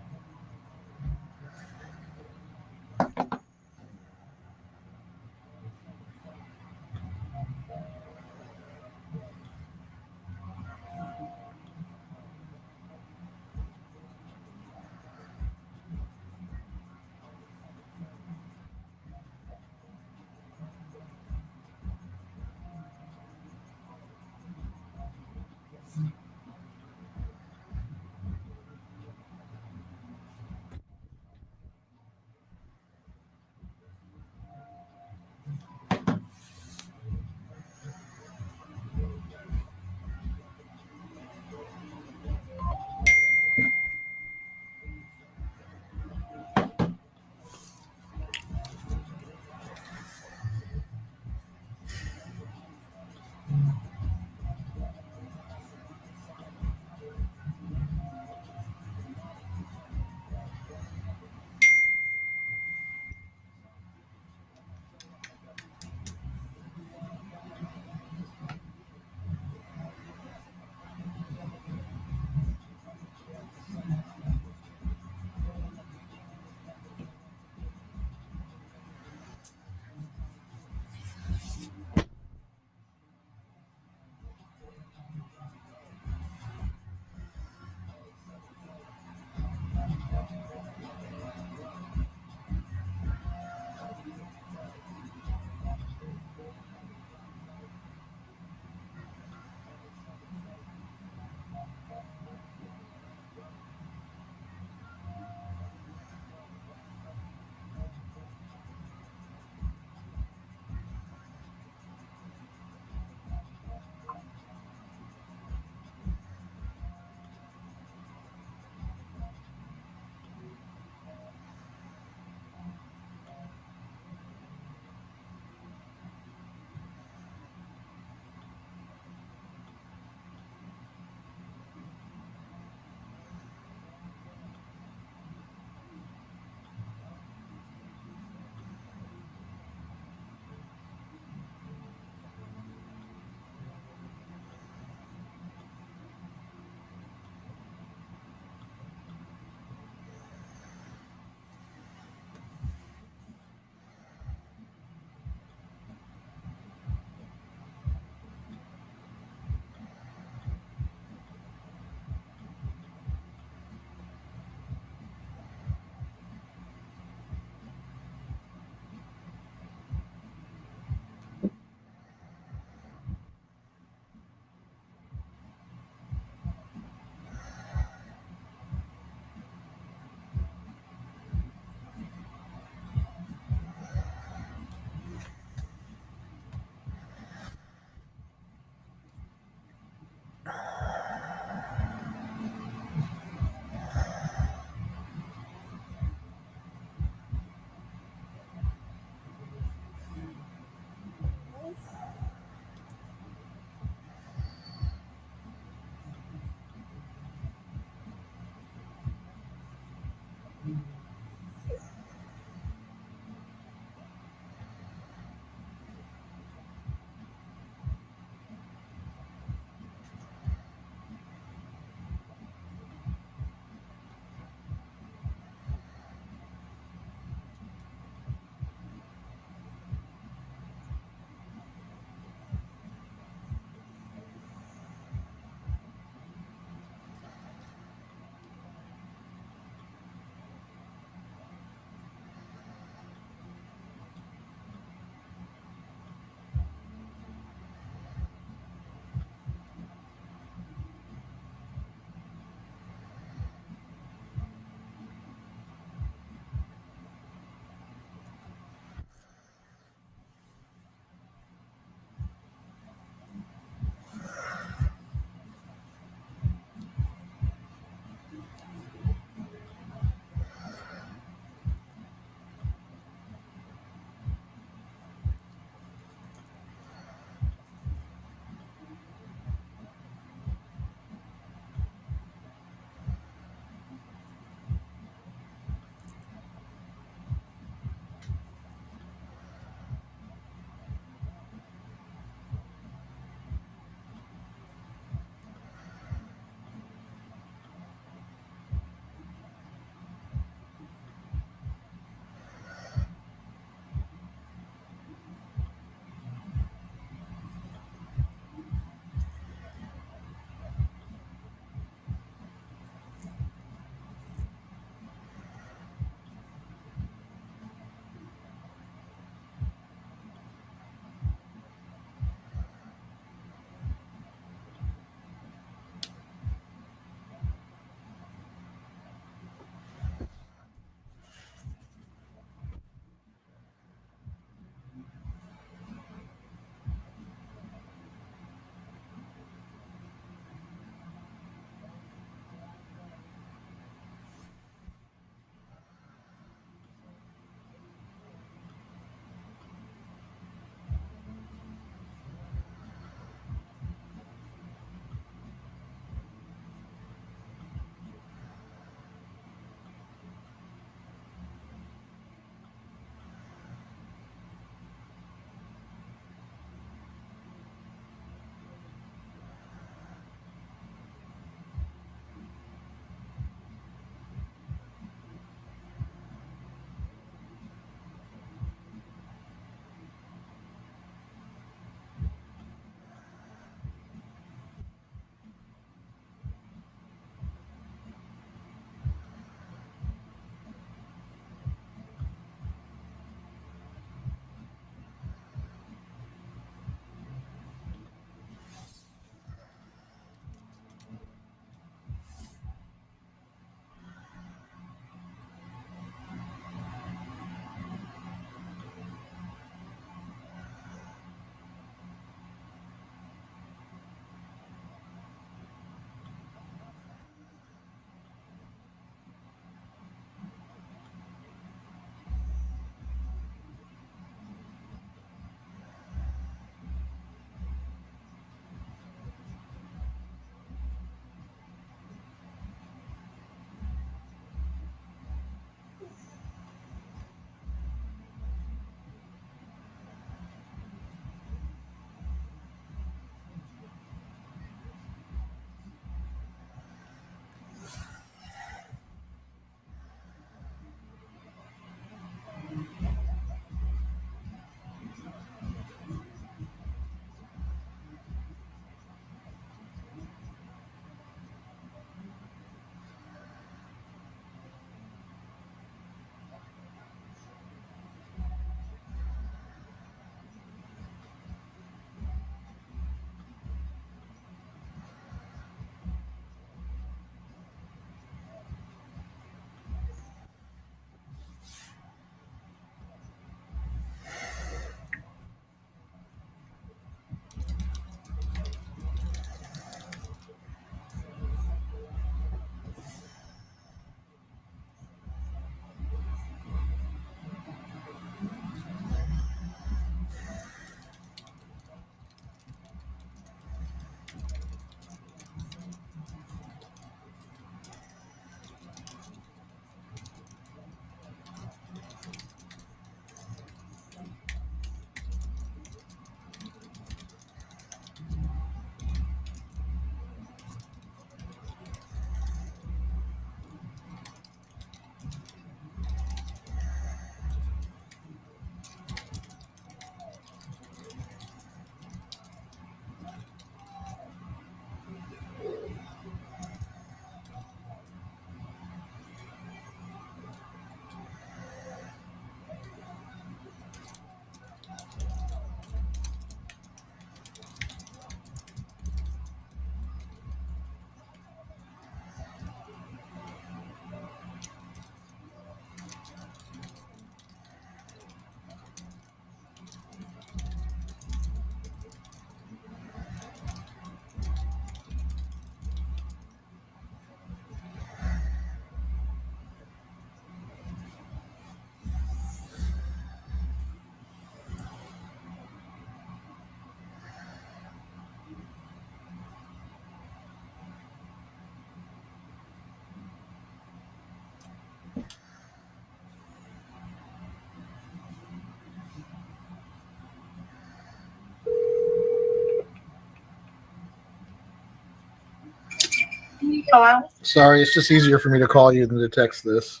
Hello? Sorry, it's just easier for me to call you than to text this.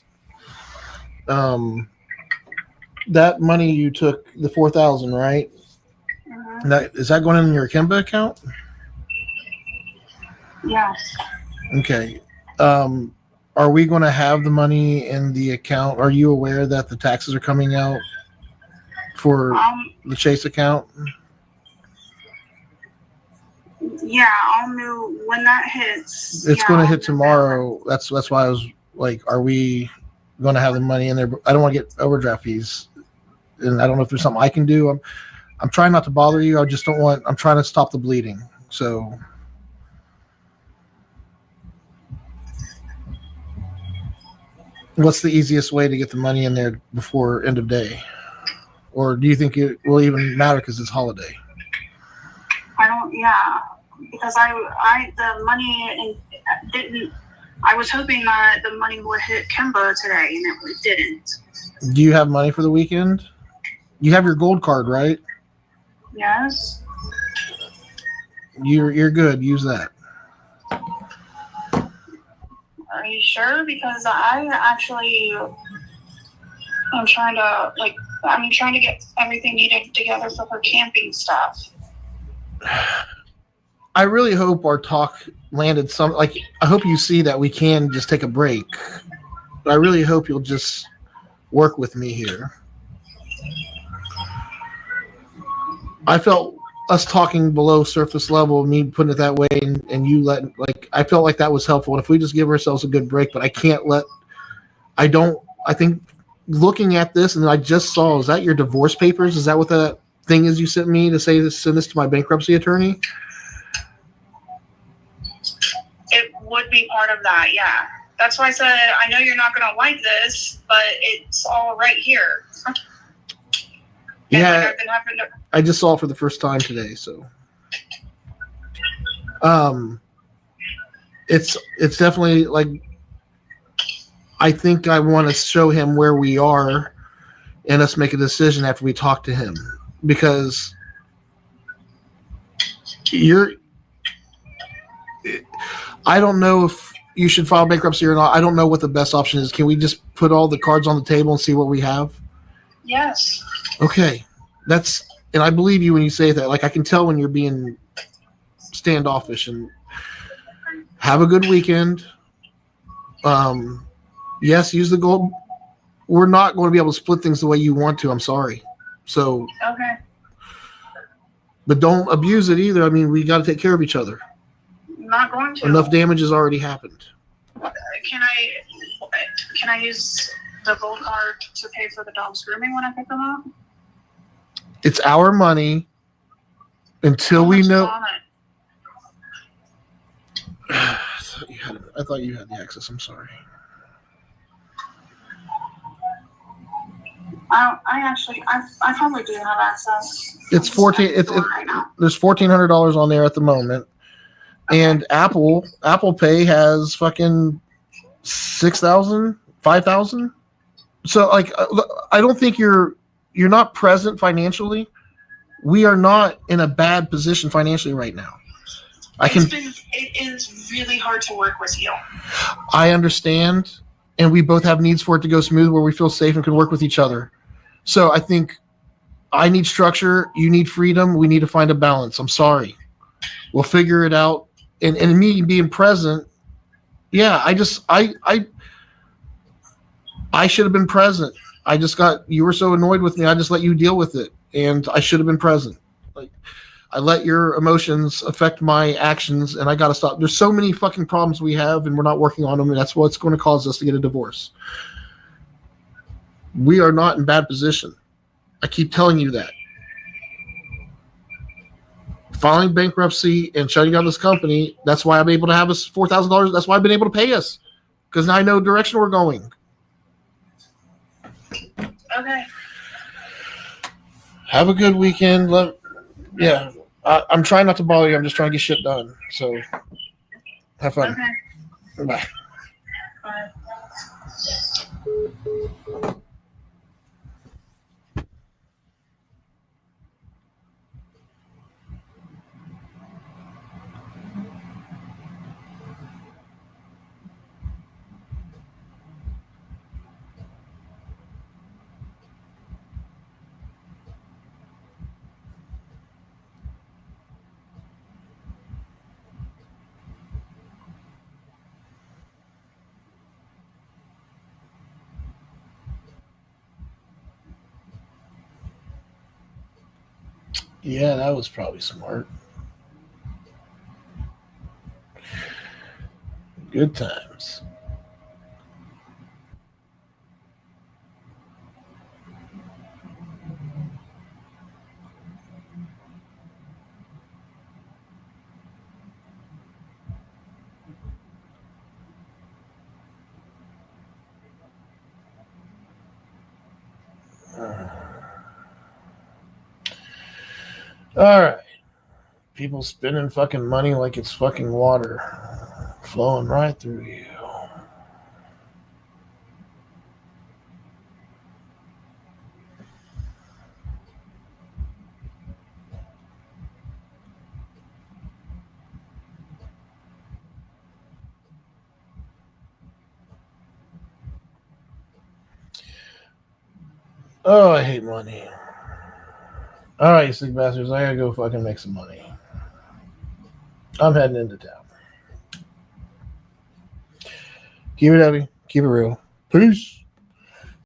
That money you took, the 4,000, right? Mhm. Is that going in your Kimba account? Yes. Okay. Are we going to have the money in the account? Are you aware that the taxes are coming out for the Chase account? Yeah, I'll know when that hits. It's Yeah, going to I'll hit know. tomorrow. That's why I was like, are we going to have the money in there? I don't want to get overdraft fees, and I don't know if there's something I can do. I'm trying not to bother you. I just don't want. I'm trying to stop the bleeding. So, what's the easiest way to get the money in there before end of day? Or do you think it will even matter because it's holiday? I don't, yeah, because the money didn't, I was hoping that the money would hit Kimba today and it didn't. Do you have money for the weekend? You have your gold card, right? Yes? You're good. Use that. Are you sure? Because I actually, I'm trying to get everything needed together for her camping stuff. I really hope our talk landed some. Like, I hope you see that we can just take a break. I really hope you'll just work with me here. I felt us talking below surface level, me putting it that way, and you I felt like that was helpful. And if we just give ourselves a good break, but I think looking at this, and I just saw, is that your divorce papers? Is that what that thing is you sent me to send this to my bankruptcy attorney? It would be part of that, yeah. That's why I said, I know you're not going to like this, but it's all right here. Yeah, I've been having to, I just saw it for the first time today, so it's definitely like, I think I want to show him where we are and us make a decision after we talk to him, because I don't know if you should file bankruptcy or not. I don't know what the best option is. Can we just put all the cards on the table and see what we have? yes. Okay. And I believe you when you say that. Like, I can tell when you're being standoffish. And have a good weekend. Yes, use the gold. We're not going to be able to split things the way you want to. I'm sorry. So, Okay. but don't abuse it either. I mean, we got to take care of each other. I'm not going to. Enough damage has already happened. Can I use the gold card to pay for the dog's grooming when I pick them up? It's our money until How we much is know. on it? I thought you had the access. I'm sorry. I probably do have access. It's 14. Right now. There's $1,400 on there at the moment, and Apple Pay has fucking 6,000, 5,000. So like, I don't think you're not present financially. We are not in a bad position financially right now. It is really hard to work with you. I understand, and we both have needs for it to go smooth where we feel safe and can work with each other. So I think I need structure, you need freedom, we need to find a balance. I'm sorry. We'll figure it out. And me being present, yeah, I should have been present. You were so annoyed with me, I just let you deal with it. And I should have been present. Like, I let your emotions affect my actions, and I got to stop. There's so many fucking problems we have, and we're not working on them, and that's what's going to cause us to get a divorce. We are not in bad position. I keep telling you that. Filing bankruptcy and shutting down this company, that's why I'm able to have us $4,000. That's why I've been able to pay us, because now I know the direction we're going. Okay. Have a good weekend. I'm trying not to bother you. I'm just trying to get shit done. So, have fun. Okay. Bye. Bye. Yeah, that was probably smart. Good times. All right. People spending fucking money like it's fucking water flowing right through you. Oh, I hate money. All right, you sick bastards. I gotta go fucking make some money. I'm heading into town. Keep it heavy. Keep it real. Peace.